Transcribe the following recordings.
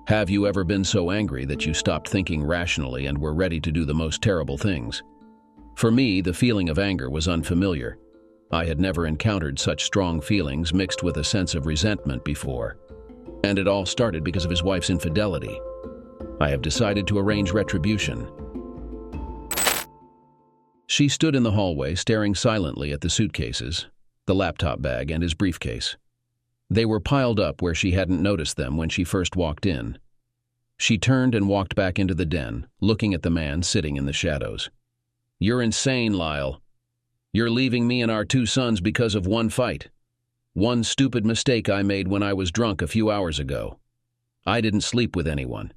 Have you ever been so angry that you stopped thinking rationally and were ready to do the most terrible things? For me, the feeling of anger was unfamiliar. I had never encountered such strong feelings mixed with a sense of resentment before. And it all started because of his wife's infidelity. I have decided to arrange retribution. She stood in the hallway, staring silently at the suitcases, the laptop bag, and his briefcase. They were piled up where she hadn't noticed them when she first walked in. She turned and walked back into the den, looking at the man sitting in the shadows. "You're insane, Lyle. You're leaving me and our 2 sons because of one fight. One stupid mistake I made when I was drunk a few hours ago. I didn't sleep with anyone.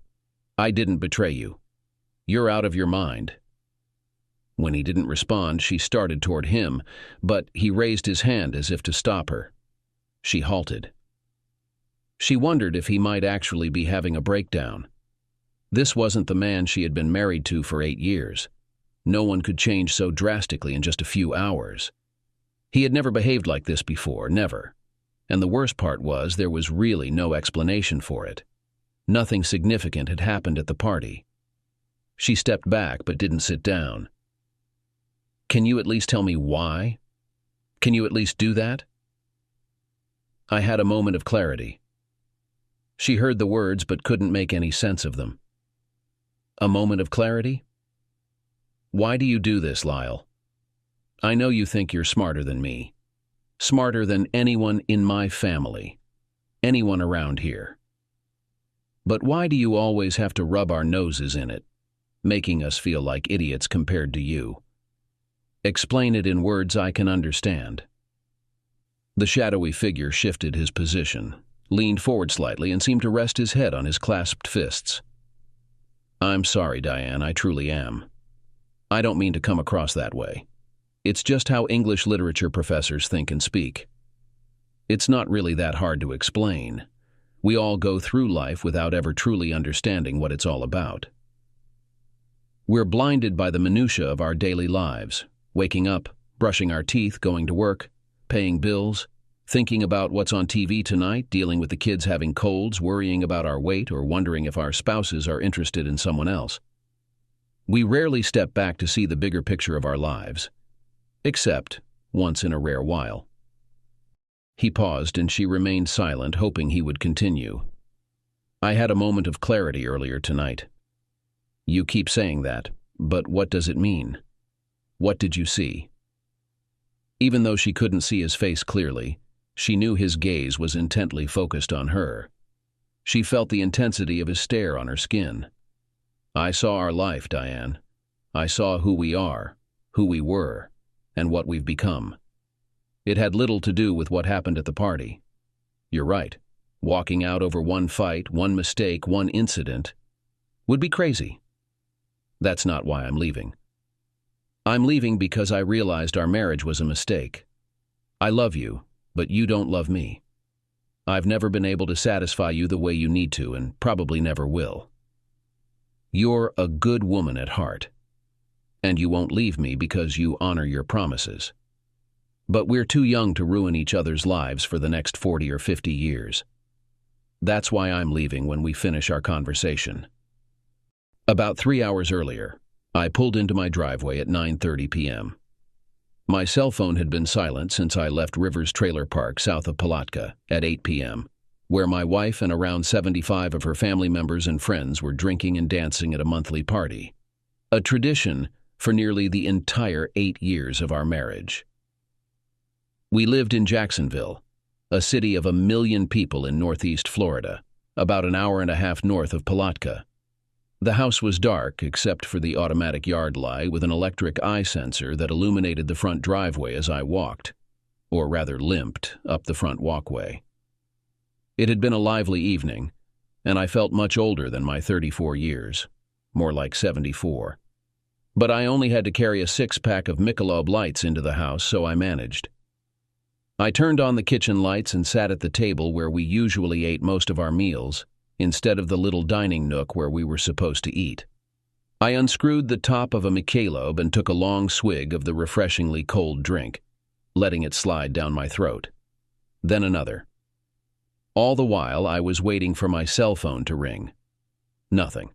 I didn't betray you. You're out of your mind." When he didn't respond, she started toward him, but he raised his hand as if to stop her. She halted. She wondered if he might actually be having a breakdown. This wasn't the man she had been married to for 8 years. No one could change so drastically in just a few hours. He had never behaved like this before, never. And the worst part was there was really no explanation for it. Nothing significant had happened at the party. She stepped back but didn't sit down. "Can you at least tell me why? Can you at least do that?" I had a moment of clarity. She heard the words but couldn't make any sense of them. A moment of clarity? "Why do you do this, Lyle? I know you think you're smarter than me. Smarter than anyone in my family. Anyone around here. But why do you always have to rub our noses in it, making us feel like idiots compared to you? Explain it in words I can understand." The shadowy figure shifted his position, leaned forward slightly, and seemed to rest his head on his clasped fists. "I'm sorry, Diane, I truly am. I don't mean to come across that way. It's just how English literature professors think and speak. It's not really that hard to explain. We all go through life without ever truly understanding what it's all about. We're blinded by the minutiae of our daily lives, waking up, brushing our teeth, going to work, paying bills, thinking about what's on TV tonight, dealing with the kids having colds, worrying about our weight, or wondering if our spouses are interested in someone else. We rarely step back to see the bigger picture of our lives, except once in a rare while." He paused and she remained silent, hoping he would continue. "I had a moment of clarity earlier tonight." "You keep saying that, but what does it mean? What did you see?" Even though she couldn't see his face clearly, she knew his gaze was intently focused on her. She felt the intensity of his stare on her skin. "I saw our life, Diane. I saw who we are, who we were, and what we've become. It had little to do with what happened at the party. You're right. Walking out over one fight, one mistake, one incident would be crazy. That's not why I'm leaving. I'm leaving because I realized our marriage was a mistake. I love you, but you don't love me. I've never been able to satisfy you the way you need to, and probably never will. You're a good woman at heart, and you won't leave me because you honor your promises. But we're too young to ruin each other's lives for the next 40 or 50 years. That's why I'm leaving when we finish our conversation." About 3 hours earlier, I pulled into my driveway at 9:30 p.m. My cell phone had been silent since I left Rivers Trailer Park south of Palatka at 8 p.m., where my wife and around 75 of her family members and friends were drinking and dancing at a monthly party, a tradition for nearly the entire 8 years of our marriage. We lived in Jacksonville, a city of 1 million people in northeast Florida, about an hour and a half north of Palatka. The house was dark except for the automatic yard light with an electric eye sensor that illuminated the front driveway as I walked, or rather limped, up the front walkway. It had been a lively evening, and I felt much older than my 34 years, more like 74. But I only had to carry a 6-pack of Michelob Lights into the house, so I managed. I turned on the kitchen lights and sat at the table where we usually ate most of our meals, instead of the little dining nook where we were supposed to eat. I unscrewed the top of a Michelob and took a long swig of the refreshingly cold drink, letting it slide down my throat. Then another. All the while, I was waiting for my cell phone to ring, Nothing.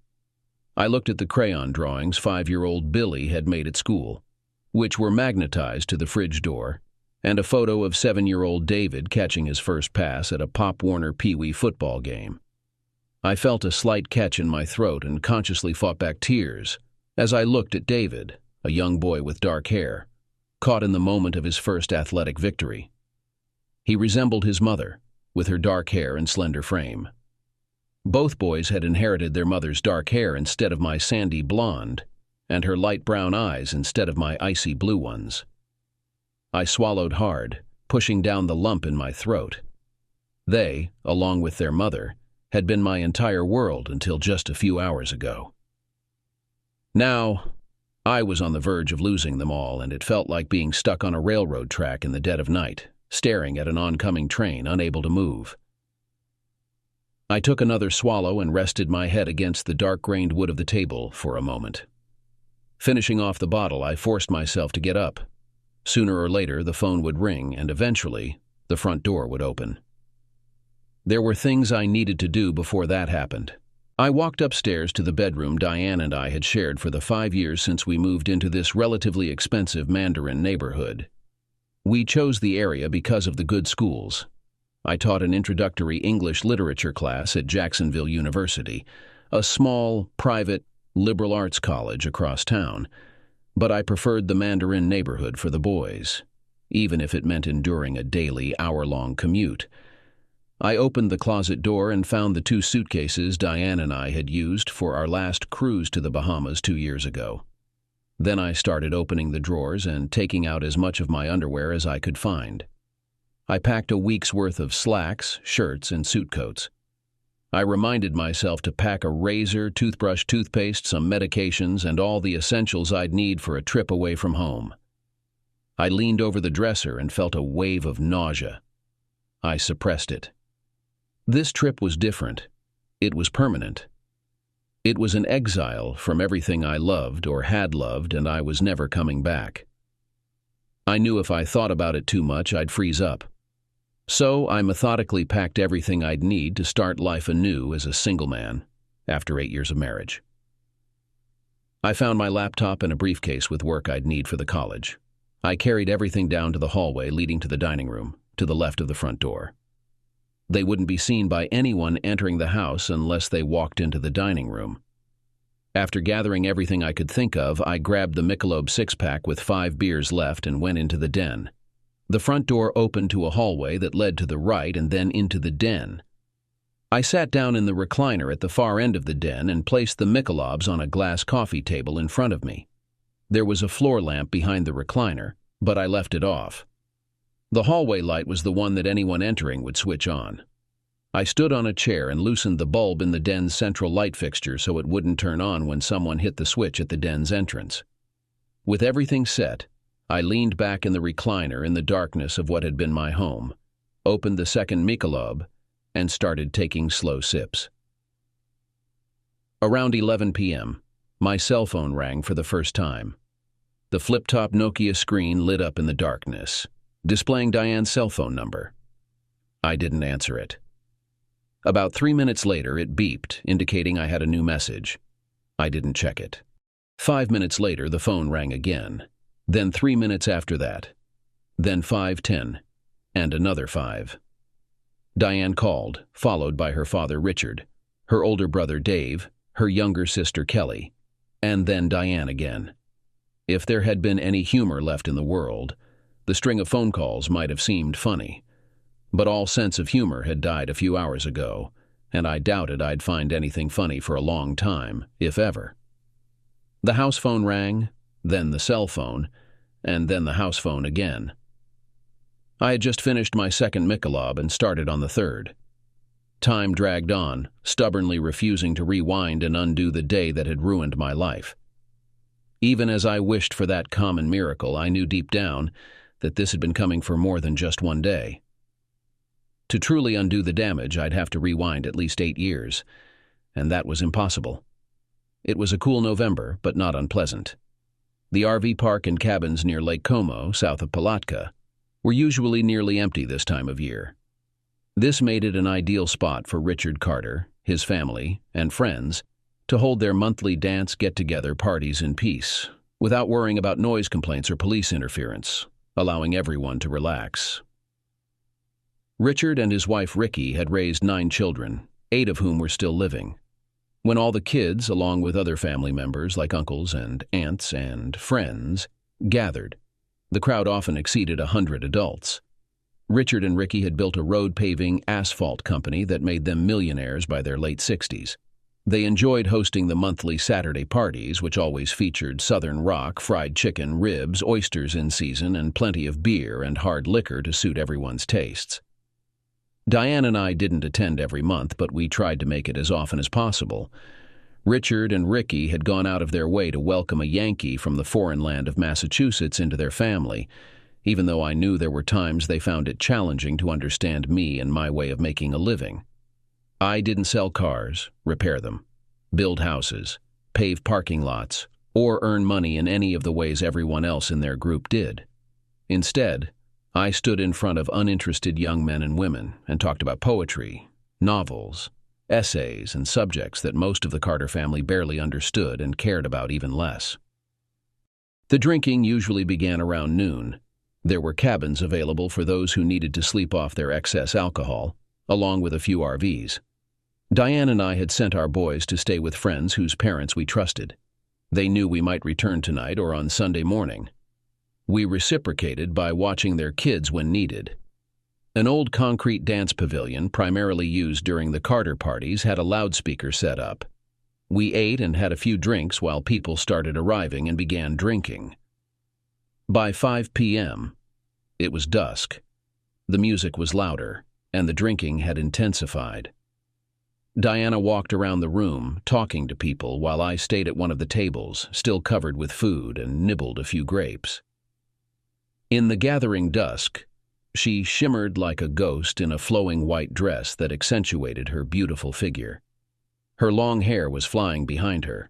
I looked at the crayon drawings 5-year-old Billy had made at school, which were magnetized to the fridge door, and a photo of 7-year-old David catching his first pass at a Pop Warner Pee Wee football game. I felt a slight catch in my throat and consciously fought back tears as I looked at David, a young boy with dark hair, caught in the moment of his first athletic victory. He resembled his mother, with her dark hair and slender frame. Both boys had inherited their mother's dark hair instead of my sandy blonde, and her light brown eyes instead of my icy blue ones. I swallowed hard, pushing down the lump in my throat. They, along with their mother, had been my entire world until just a few hours ago. Now, I was on the verge of losing them all, and it felt like being stuck on a railroad track in the dead of night, staring at an oncoming train, unable to move. I took another swallow and rested my head against the dark-grained wood of the table for a moment. Finishing off the bottle, I forced myself to get up. Sooner or later, the phone would ring, and eventually, the front door would open. There were things I needed to do before that happened. I walked upstairs to the bedroom Diane and I had shared for the 5 years since we moved into this relatively expensive Mandarin neighborhood. We chose the area because of the good schools. I taught an introductory English literature class at Jacksonville University, a small, private, liberal arts college across town, but I preferred the Mandarin neighborhood for the boys, even if it meant enduring a daily, hour-long commute. I opened the closet door and found the 2 suitcases Diane and I had used for our last cruise to the Bahamas 2 years ago. Then I started opening the drawers and taking out as much of my underwear as I could find. I packed a week's worth of slacks, shirts, and suit coats. I reminded myself to pack a razor, toothbrush, toothpaste, some medications, and all the essentials I'd need for a trip away from home. I leaned over the dresser and felt a wave of nausea. I suppressed it. This trip was different. It was permanent. It was an exile from everything I loved or had loved, and I was never coming back. I knew if I thought about it too much, I'd freeze up. So I methodically packed everything I'd need to start life anew as a single man after 8 years of marriage. I found my laptop and a briefcase with work I'd need for the college. I carried everything down to the hallway leading to the dining room, to the left of the front door. They wouldn't be seen by anyone entering the house unless they walked into the dining room. After gathering everything I could think of, I grabbed the Michelob 6-pack with 5 beers left and went into the den. The front door opened to a hallway that led to the right and then into the den. I sat down in the recliner at the far end of the den and placed the Michelobs on a glass coffee table in front of me. There was a floor lamp behind the recliner, but I left it off. The hallway light was the one that anyone entering would switch on. I stood on a chair and loosened the bulb in the den's central light fixture so it wouldn't turn on when someone hit the switch at the den's entrance. With everything set, I leaned back in the recliner in the darkness of what had been my home, opened the second Michelob, and started taking slow sips. Around 11 p.m., my cell phone rang for the first time. The flip-top Nokia screen lit up in the darkness, displaying Diane's cell phone number. I didn't answer it. About 3 minutes later, it beeped, indicating I had a new message. I didn't check it. 5 minutes later, the phone rang again. Then 3 minutes after that. Then 5:10, and another 5. Diane called, followed by her father Richard, her older brother Dave, her younger sister Kelly, and then Diane again. If there had been any humor left in the world, the string of phone calls might have seemed funny. But all sense of humor had died a few hours ago, and I doubted I'd find anything funny for a long time, if ever. The house phone rang, then the cell phone, and then the house phone again. I had just finished my second Michelob and started on the third. Time dragged on, stubbornly refusing to rewind and undo the day that had ruined my life. Even as I wished for that common miracle, I knew deep down that this had been coming for more than just one day. To truly undo the damage, I'd have to rewind at least 8 years, and that was impossible. It was a cool November, but not unpleasant. The RV park and cabins near Lake Como, south of Palatka, were usually nearly empty this time of year. This made it an ideal spot for Richard Carter, his family, and friends to hold their monthly dance get-together parties in peace, without worrying about noise complaints or police interference, allowing everyone to relax. Richard and his wife Ricky had raised 9 children, 8 of whom were still living. When all the kids, along with other family members like uncles and aunts and friends, gathered, the crowd often exceeded 100 adults. Richard and Ricky had built a road-paving asphalt company that made them millionaires by their late 60s. They enjoyed hosting the monthly Saturday parties, which always featured Southern rock, fried chicken, ribs, oysters in season, and plenty of beer and hard liquor to suit everyone's tastes. Diane and I didn't attend every month, but we tried to make it as often as possible. Richard and Ricky had gone out of their way to welcome a Yankee from the foreign land of Massachusetts into their family, even though I knew there were times they found it challenging to understand me and my way of making a living. I didn't sell cars, repair them, build houses, pave parking lots, or earn money in any of the ways everyone else in their group did. Instead, I stood in front of uninterested young men and women and talked about poetry, novels, essays, and subjects that most of the Carter family barely understood and cared about even less. The drinking usually began around noon. There were cabins available for those who needed to sleep off their excess alcohol, along with a few RVs. Diane and I had sent our boys to stay with friends whose parents we trusted. They knew we might return tonight or on Sunday morning. We reciprocated by watching their kids when needed. An old concrete dance pavilion, primarily used during the Carter parties, had a loudspeaker set up. We ate and had a few drinks while people started arriving and began drinking. By 5 p.m., it was dusk. The music was louder, and the drinking had intensified. Diana walked around the room, talking to people, while I stayed at one of the tables, still covered with food, and nibbled a few grapes. In the gathering dusk, she shimmered like a ghost in a flowing white dress that accentuated her beautiful figure. Her long hair was flying behind her,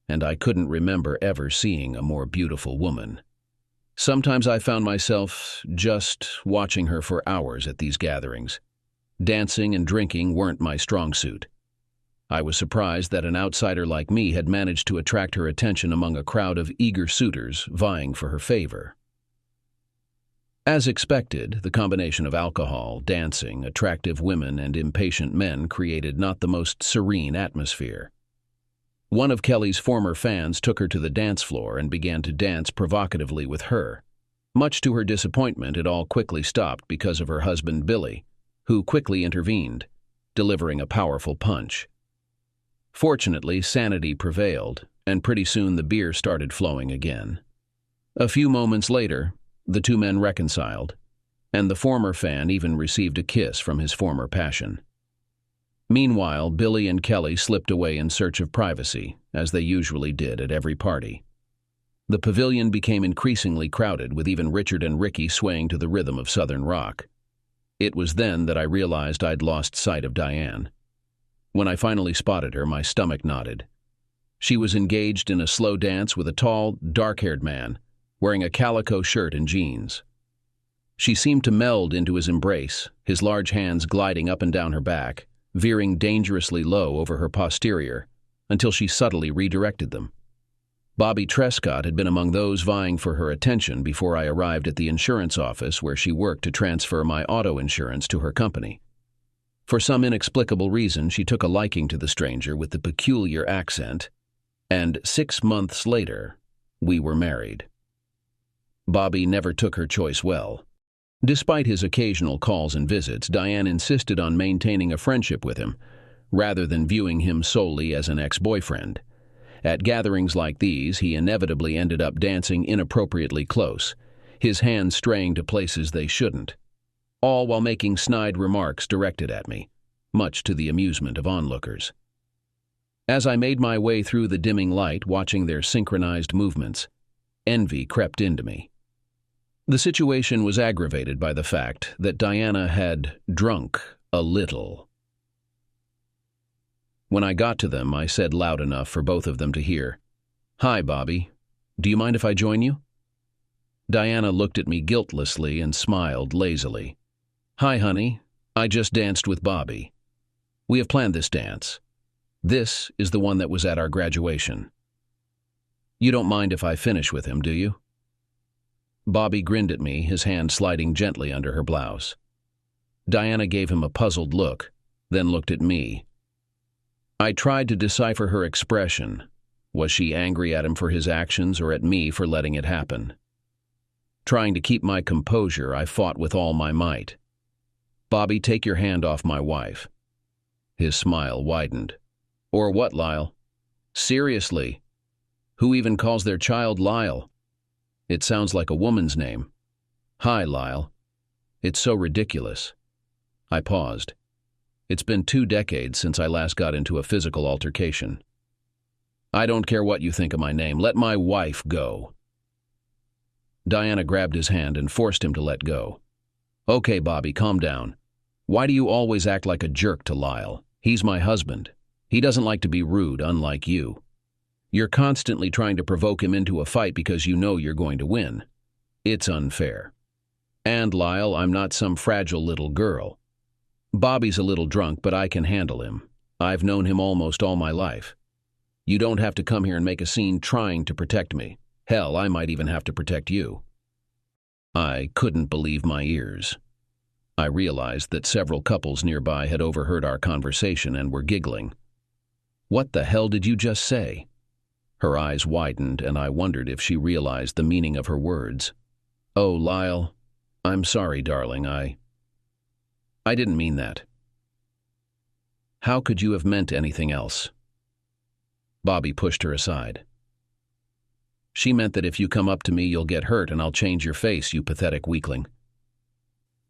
and I couldn't remember ever seeing a more beautiful woman. Sometimes I found myself just watching her for hours at these gatherings. Dancing and drinking weren't my strong suit. I was surprised that an outsider like me had managed to attract her attention among a crowd of eager suitors vying for her favor. As expected, the combination of alcohol, dancing, attractive women, and impatient men created not the most serene atmosphere. One of Kelly's former fans took her to the dance floor and began to dance provocatively with her. Much to her disappointment, it all quickly stopped because of her husband Billy, who quickly intervened, delivering a powerful punch. Fortunately, sanity prevailed, and pretty soon the beer started flowing again. A few moments later, the two men reconciled, and the former fan even received a kiss from his former passion. Meanwhile, Billy and Kelly slipped away in search of privacy, as they usually did at every party. The pavilion became increasingly crowded, with even Richard and Ricky swaying to the rhythm of Southern rock. It was then that I realized I'd lost sight of Diane. When I finally spotted her, my stomach knotted. She was engaged in a slow dance with a tall, dark-haired man, wearing a calico shirt and jeans. She seemed to meld into his embrace, his large hands gliding up and down her back, veering dangerously low over her posterior, until she subtly redirected them. Bobby Trescott had been among those vying for her attention before I arrived at the insurance office where she worked to transfer my auto insurance to her company. For some inexplicable reason, she took a liking to the stranger with the peculiar accent, and 6 months later, we were married. Bobby never took her choice well. Despite his occasional calls and visits, Diane insisted on maintaining a friendship with him, rather than viewing him solely as an ex-boyfriend. At gatherings like these, he inevitably ended up dancing inappropriately close, his hands straying to places they shouldn't, all while making snide remarks directed at me, much to the amusement of onlookers. As I made my way through the dimming light, watching their synchronized movements, envy crept into me. The situation was aggravated by the fact that Diana had drunk a little. When I got to them, I said loud enough for both of them to hear, "Hi, Bobby. Do you mind if I join you?" Diana looked at me guiltlessly and smiled lazily. "Hi, honey. I just danced with Bobby. We have planned this dance. This is the one that was at our graduation. You don't mind if I finish with him, do you? Bobby grinned at me, his hand sliding gently under her blouse. Diana gave him a puzzled look, then looked at me. I tried to decipher her expression. Was she angry at him for his actions or at me for letting it happen? Trying to keep my composure, I fought with all my might. Bobby, take your hand off my wife. His smile widened. Or what, Lyle? Seriously? Who even calls their child Lyle? It sounds like a woman's name. Hi, Lyle. It's so ridiculous. I paused. It's been 2 decades since I last got into a physical altercation. I don't care what you think of my name. Let my wife go. Diana grabbed his hand and forced him to let go. Okay, Bobby, calm down. Why do you always act like a jerk to Lyle? He's my husband. He doesn't like to be rude, unlike you. You're constantly trying to provoke him into a fight because you know you're going to win. It's unfair. And, Lyle, I'm not some fragile little girl. Bobby's a little drunk, but I can handle him. I've known him almost all my life. You don't have to come here and make a scene trying to protect me. Hell, I might even have to protect you. I couldn't believe my ears. I realized that several couples nearby had overheard our conversation and were giggling. What the hell did you just say? Her eyes widened, and I wondered if she realized the meaning of her words. Oh, Lyle, I'm sorry, darling, I didn't mean that. How could you have meant anything else? Bobby pushed her aside. She meant that if you come up to me, you'll get hurt and I'll change your face, you pathetic weakling.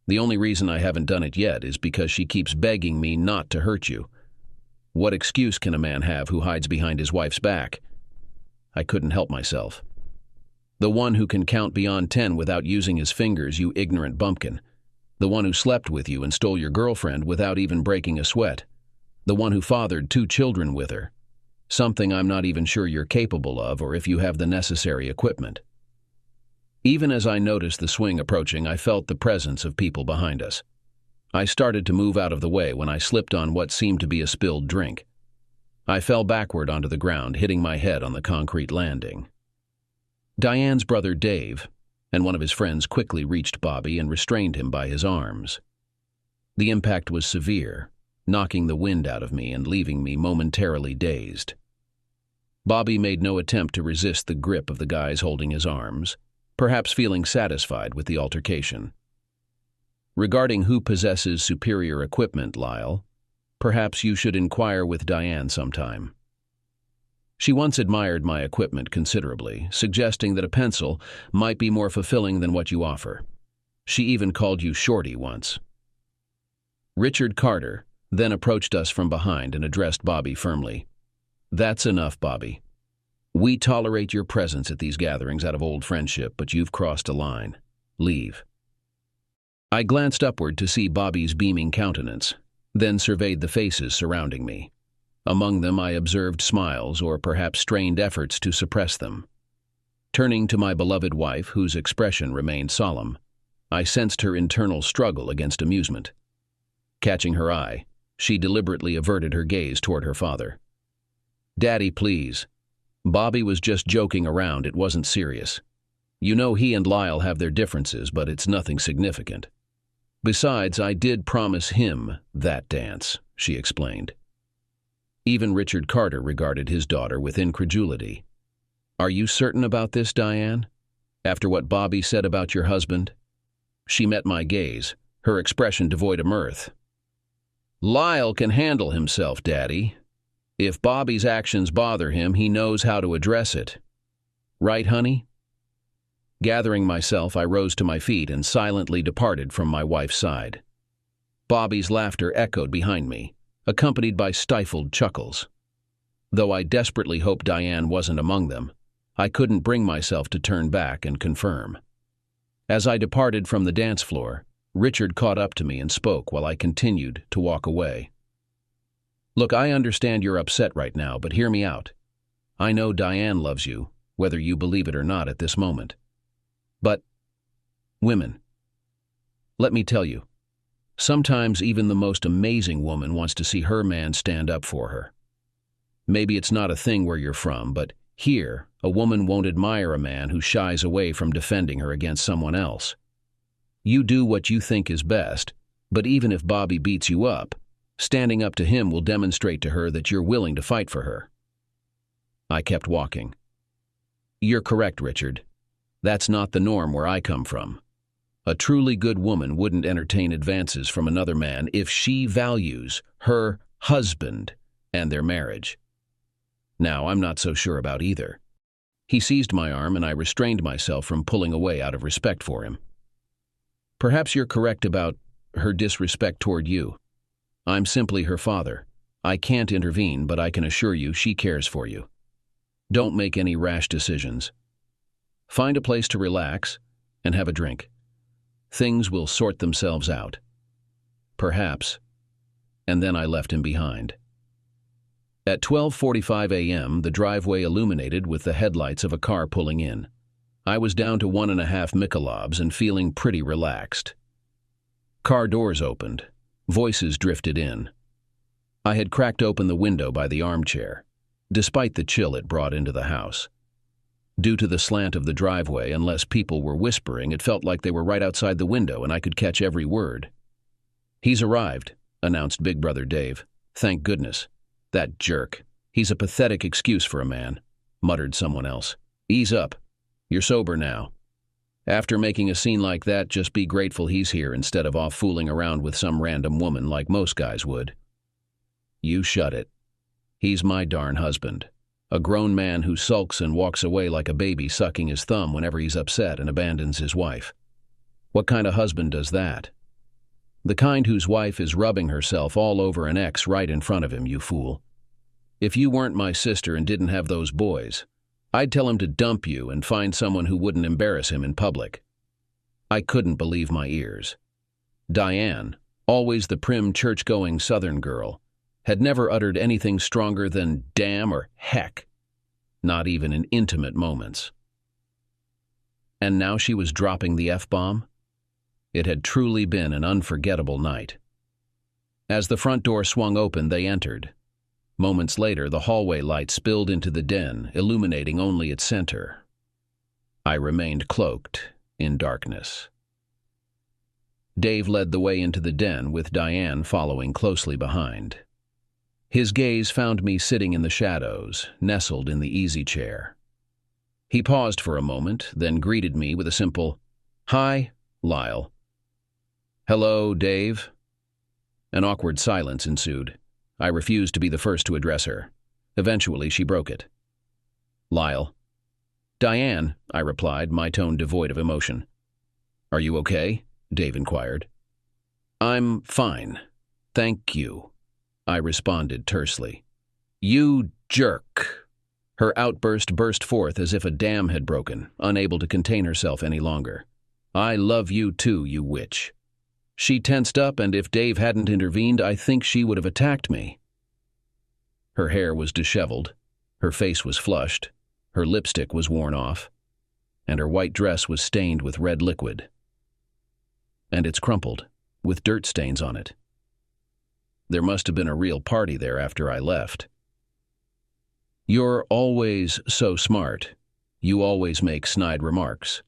The only reason I haven't done it yet is because she keeps begging me not to hurt you. What excuse can a man have who hides behind his wife's back? I couldn't help myself. The one who can count beyond 10 without using his fingers, you ignorant bumpkin. The one who slept with you and stole your girlfriend without even breaking a sweat. The one who fathered 2 children with her. Something I'm not even sure you're capable of or if you have the necessary equipment. Even as I noticed the swing approaching, I felt the presence of people behind us. I started to move out of the way when I slipped on what seemed to be a spilled drink. I fell backward onto the ground, hitting my head on the concrete landing. Diane's brother Dave and one of his friends quickly reached Bobby and restrained him by his arms. The impact was severe, knocking the wind out of me and leaving me momentarily dazed. Bobby made no attempt to resist the grip of the guys holding his arms, perhaps feeling satisfied with the altercation. Regarding who possesses superior equipment, Lyle, perhaps you should inquire with Diane sometime. She once admired my equipment considerably, suggesting that a pencil might be more fulfilling than what you offer. She even called you Shorty once. Richard Carter then approached us from behind and addressed Bobby firmly. That's enough, Bobby. We tolerate your presence at these gatherings out of old friendship, but you've crossed a line. Leave. I glanced upward to see Bobby's beaming countenance, then surveyed the faces surrounding me. Among them I observed smiles or perhaps strained efforts to suppress them. Turning to my beloved wife, whose expression remained solemn, I sensed her internal struggle against amusement. Catching her eye, she deliberately averted her gaze toward her father. Daddy, please. Bobby was just joking around, it wasn't serious. You know he and Lyle have their differences, but it's nothing significant. Besides, I did promise him that dance, she explained. Even Richard Carter regarded his daughter with incredulity. Are you certain about this, Diane? After what Bobby said about your husband? She met my gaze, her expression devoid of mirth. Lyle can handle himself, Daddy. If Bobby's actions bother him, he knows how to address it. Right, honey? Gathering myself, I rose to my feet and silently departed from my wife's side. Bobby's laughter echoed behind me, accompanied by stifled chuckles. Though I desperately hoped Diane wasn't among them, I couldn't bring myself to turn back and confirm. As I departed from the dance floor, Richard caught up to me and spoke while I continued to walk away. Look, I understand you're upset right now, but hear me out. I know Diane loves you, whether you believe it or not at this moment. But, women, let me tell you, sometimes even the most amazing woman wants to see her man stand up for her. Maybe it's not a thing where you're from, but here, a woman won't admire a man who shies away from defending her against someone else. You do what you think is best, but even if Bobby beats you up, standing up to him will demonstrate to her that you're willing to fight for her. I kept walking. You're correct, Richard. That's not the norm where I come from. A truly good woman wouldn't entertain advances from another man if she values her husband and their marriage. Now, I'm not so sure about either. He seized my arm and I restrained myself from pulling away out of respect for him. Perhaps you're correct about her disrespect toward you. I'm simply her father. I can't intervene, but I can assure you she cares for you. Don't make any rash decisions. Find a place to relax and have a drink. Things will sort themselves out. Perhaps. And then I left him behind. At 12:45 a.m., the driveway illuminated with the headlights of a car pulling in. I was down to 1.5 Michelobs and feeling pretty relaxed. Car doors opened. Voices drifted in. I had cracked open the window by the armchair, despite the chill it brought into the house. Due to the slant of the driveway, unless people were whispering, it felt like they were right outside the window and I could catch every word. "He's arrived," announced Big Brother Dave. "Thank goodness." "That jerk. He's a pathetic excuse for a man," muttered someone else. "Ease up. You're sober now. After making a scene like that, just be grateful he's here instead of off fooling around with some random woman like most guys would." "You shut it. He's my darn husband. A grown man who sulks and walks away like a baby sucking his thumb whenever he's upset and abandons his wife. What kind of husband does that? The kind whose wife is rubbing herself all over an ex right in front of him, you fool. If you weren't my sister and didn't have those boys, I'd tell him to dump you and find someone who wouldn't embarrass him in public." I couldn't believe my ears. Diane, always the prim church-going Southern girl, had never uttered anything stronger than damn or heck, not even in intimate moments. And now she was dropping the F-bomb? It had truly been an unforgettable night. As the front door swung open, they entered. Moments later, the hallway light spilled into the den, illuminating only its center. I remained cloaked in darkness. Dave led the way into the den, with Diane following closely behind. His gaze found me sitting in the shadows, nestled in the easy chair. He paused for a moment, then greeted me with a simple, "Hi, Lyle." "Hello, Dave." An awkward silence ensued. I refused to be the first to address her. Eventually, she broke it. "Lyle." "Diane," I replied, my tone devoid of emotion. "Are you okay?" Dave inquired. "I'm fine. Thank you," I responded tersely. "You jerk." Her outburst burst forth as if a dam had broken, unable to contain herself any longer. "I love you too, you witch." She tensed up, and if Dave hadn't intervened, I think she would have attacked me. Her hair was disheveled, her face was flushed, her lipstick was worn off, and her white dress was stained with red liquid. And it's crumpled, with dirt stains on it. There must have been a real party there after I left. "You're always so smart. You always make snide remarks.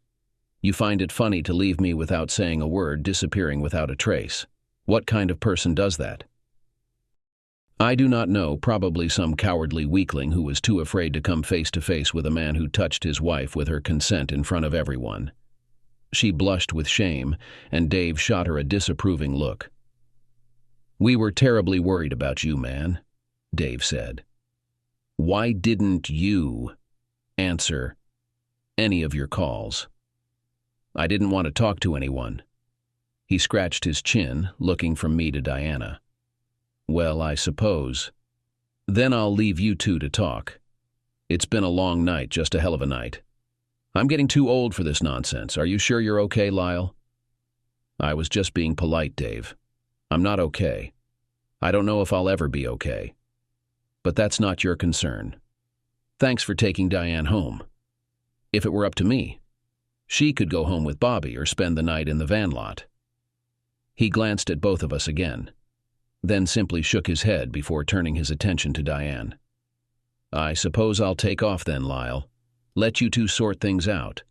You find it funny to leave me without saying a word, disappearing without a trace. What kind of person does that?" "I do not know, probably some cowardly weakling who was too afraid to come face to face with a man who touched his wife with her consent in front of everyone." She blushed with shame, and Dave shot her a disapproving look. "We were terribly worried about you, man," Dave said. "Why didn't you answer any of your calls?" "I didn't want to talk to anyone." He scratched his chin, looking from me to Diana. "Well, I suppose. Then I'll leave you two to talk. It's been a long night, just a hell of a night. I'm getting too old for this nonsense. Are you sure you're okay, Lyle?" "I was just being polite, Dave. I'm not okay. I don't know if I'll ever be okay. But that's not your concern. Thanks for taking Diane home. If it were up to me, she could go home with Bobby or spend the night in the van lot." He glanced at both of us again, then simply shook his head before turning his attention to Diane. I suppose I'll take off then, Lyle. Let you two sort things out.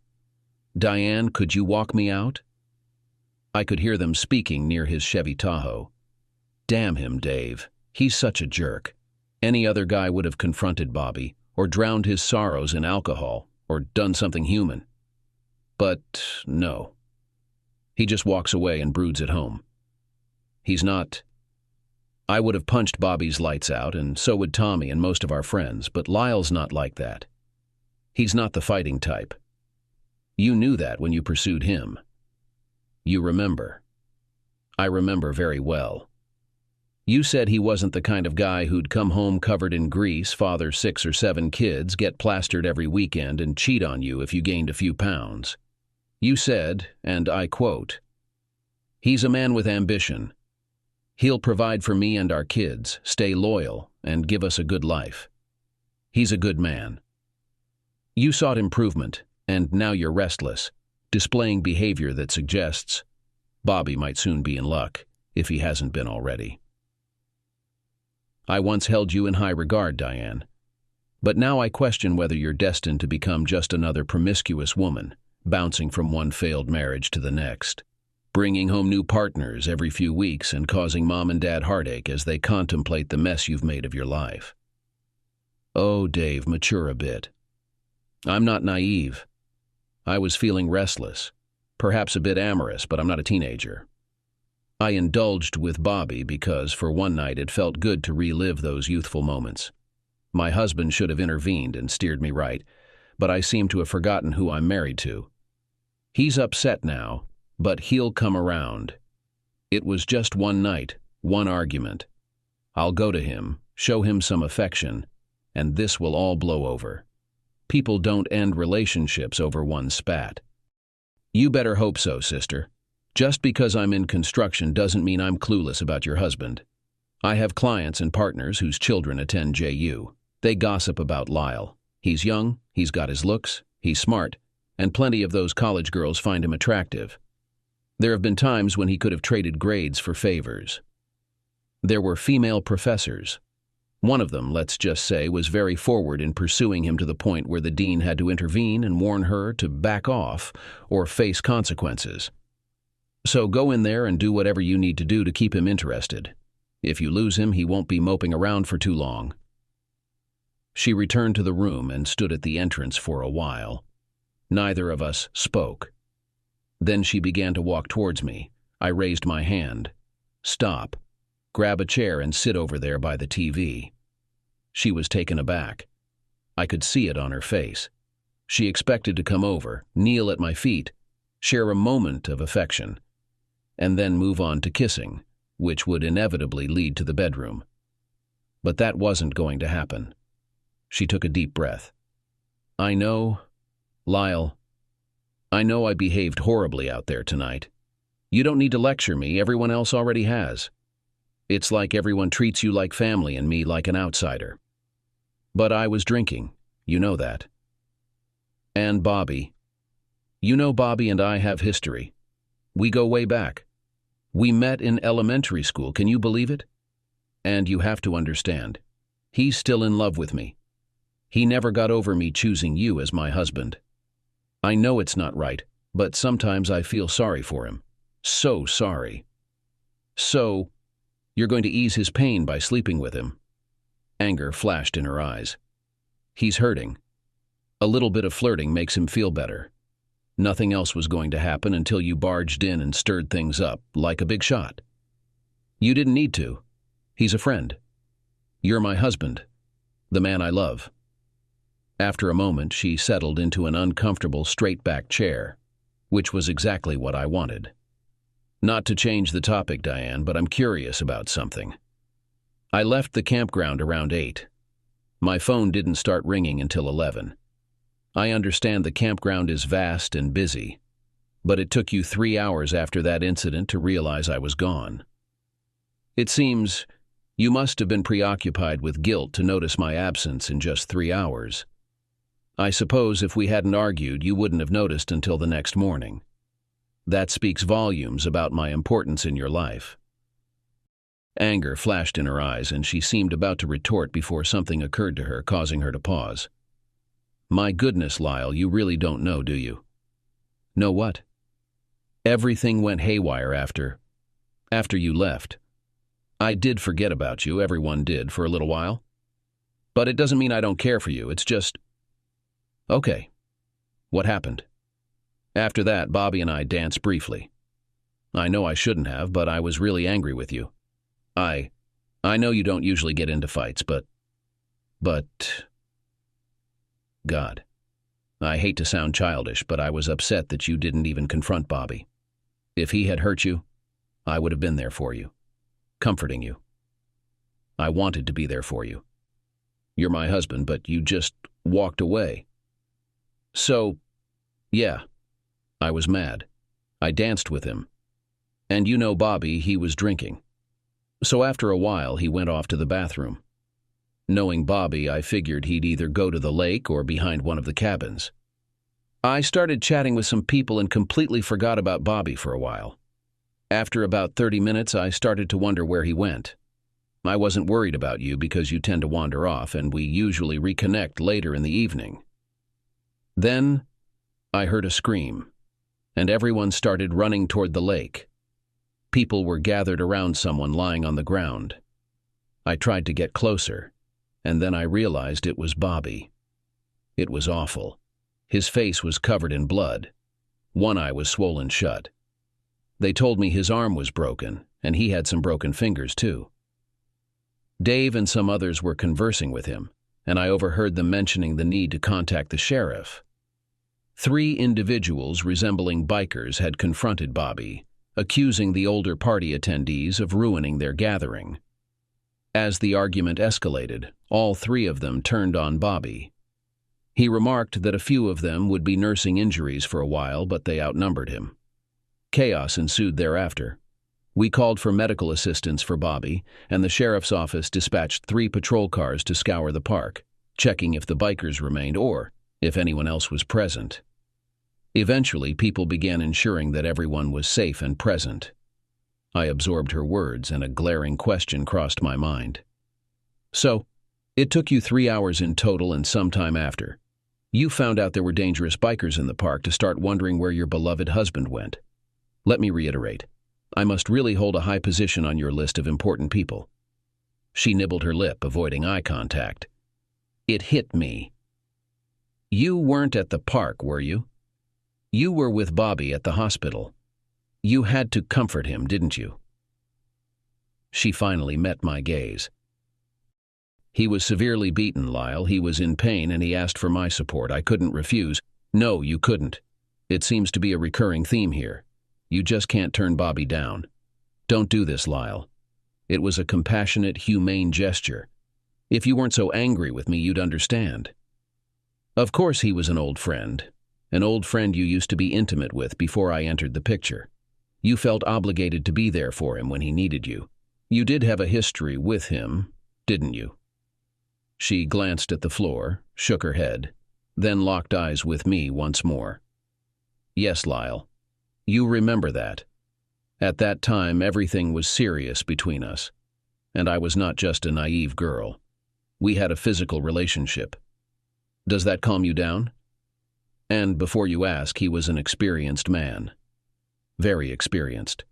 Diane, could you walk me out? I could hear them speaking near his Chevy Tahoe. Damn him, Dave. He's such a jerk. Any other guy would have confronted Bobby, or drowned his sorrows in alcohol, or done something human. But no. He just walks away and broods at home. He's not... I would have punched Bobby's lights out, and so would Tommy and most of our friends, but Lyle's not like that. He's not the fighting type. You knew that when you pursued him. You remember. I remember very well. You said he wasn't the kind of guy who'd come home covered in grease, father 6 or 7 kids, get plastered every weekend, and cheat on you if you gained a few pounds. You said, and I quote, "He's a man with ambition. He'll provide for me and our kids, stay loyal, and give us a good life. He's a good man." You sought improvement, and now you're restless, displaying behavior that suggests Bobby might soon be in luck, if he hasn't been already. I once held you in high regard, Diane. But now I question whether you're destined to become just another promiscuous woman, bouncing from one failed marriage to the next, bringing home new partners every few weeks and causing Mom and Dad heartache as they contemplate the mess you've made of your life. Oh, Dave, mature a bit. I'm not naive. I was feeling restless, perhaps a bit amorous, but I'm not a teenager. I indulged with Bobby because for one night it felt good to relive those youthful moments. My husband should have intervened and steered me right, but I seem to have forgotten who I'm married to. He's upset now, but he'll come around. It was just one night, one argument. I'll go to him, show him some affection, and this will all blow over. People don't end relationships over one spat. You better hope so, sister. Just because I'm in construction doesn't mean I'm clueless about your husband. I have clients and partners whose children attend JU. They gossip about Lyle. He's young, he's got his looks, he's smart, and plenty of those college girls find him attractive. There have been times when he could have traded grades for favors. There were female professors. One of them, let's just say, was very forward in pursuing him to the point where the dean had to intervene and warn her to back off or face consequences. So go in there and do whatever you need to do to keep him interested. If you lose him, he won't be moping around for too long. She returned to the room and stood at the entrance for a while. Neither of us spoke. Then she began to walk towards me. I raised my hand. Stop. Grab a chair and sit over there by the TV. She was taken aback. I could see it on her face. She expected to come over, kneel at my feet, share a moment of affection, and then move on to kissing, which would inevitably lead to the bedroom. But that wasn't going to happen. She took a deep breath. I know, Lyle, I know I behaved horribly out there tonight. You don't need to lecture me, everyone else already has. It's like everyone treats you like family and me like an outsider. But I was drinking, you know that. And Bobby. You know Bobby and I have history. We go way back. We met in elementary school, can you believe it? And you have to understand, he's still in love with me. He never got over me choosing you as my husband. I know it's not right, but sometimes I feel sorry for him. So sorry. So, you're going to ease his pain by sleeping with him. Anger flashed in her eyes. He's hurting. A little bit of flirting makes him feel better. Nothing else was going to happen until you barged in and stirred things up, like a big shot. You didn't need to. He's a friend. You're my husband, the man I love. After a moment, she settled into an uncomfortable straight-back chair, which was exactly what I wanted. Not to change the topic, Diane, but I'm curious about something. I left the campground around 8. My phone didn't start ringing until 11. I understand the campground is vast and busy, but it took you 3 hours after that incident to realize I was gone. It seems you must have been preoccupied with guilt to notice my absence in just 3 hours. I suppose if we hadn't argued, you wouldn't have noticed until the next morning. That speaks volumes about my importance in your life. Anger flashed in her eyes, and she seemed about to retort before something occurred to her, causing her to pause. My goodness, Lyle, you really don't know, do you? Know what? Everything went haywire after you left. I did forget about you, everyone did, for a little while. But it doesn't mean I don't care for you, it's just... Okay. What happened? After that, Bobby and I danced briefly. I know I shouldn't have, but I was really angry with you. I know you don't usually get into fights, but... God. I hate to sound childish, but I was upset that you didn't even confront Bobby. If he had hurt you, I would have been there for you, comforting you. I wanted to be there for you. You're my husband, but you just walked away. So, yeah, I was mad. I danced with him. And you know Bobby, he was drinking. So after a while, he went off to the bathroom. Knowing Bobby, I figured he'd either go to the lake or behind one of the cabins. I started chatting with some people and completely forgot about Bobby for a while. After about 30 minutes, I started to wonder where he went. I wasn't worried about you because you tend to wander off, and we usually reconnect later in the evening. Then, I heard a scream, and everyone started running toward the lake. People were gathered around someone lying on the ground. I tried to get closer, and then I realized it was Bobby. It was awful. His face was covered in blood. One eye was swollen shut. They told me his arm was broken, and he had some broken fingers too. Dave and some others were conversing with him, and I overheard them mentioning the need to contact the sheriff. 3 individuals resembling bikers had confronted Bobby, accusing the older party attendees of ruining their gathering. As the argument escalated, all 3 of them turned on Bobby. He remarked that a few of them would be nursing injuries for a while, but they outnumbered him. Chaos ensued thereafter. We called for medical assistance for Bobby, and the sheriff's office dispatched 3 patrol cars to scour the park, checking if the bikers remained or if anyone else was present. Eventually, people began ensuring that everyone was safe and present. I absorbed her words, and a glaring question crossed my mind. So, it took you 3 hours in total, and sometime after, you found out there were dangerous bikers in the park to start wondering where your beloved husband went. Let me reiterate. I must really hold a high position on your list of important people. She nibbled her lip, avoiding eye contact. It hit me. You weren't at the park, were you? You were with Bobby at the hospital. You had to comfort him, didn't you? She finally met my gaze. He was severely beaten, Lyle. He was in pain, and he asked for my support. I couldn't refuse. No, you couldn't. It seems to be a recurring theme here. You just can't turn Bobby down. Don't do this, Lyle. It was a compassionate, humane gesture. If you weren't so angry with me, you'd understand. Of course he was an old friend you used to be intimate with before I entered the picture. You felt obligated to be there for him when he needed you. You did have a history with him, didn't you? She glanced at the floor, shook her head, then locked eyes with me once more. Yes, Lyle. You remember that. At that time, everything was serious between us, and I was not just a naive girl. We had a physical relationship. Does that calm you down? And before you ask, he was an experienced man. Very experienced.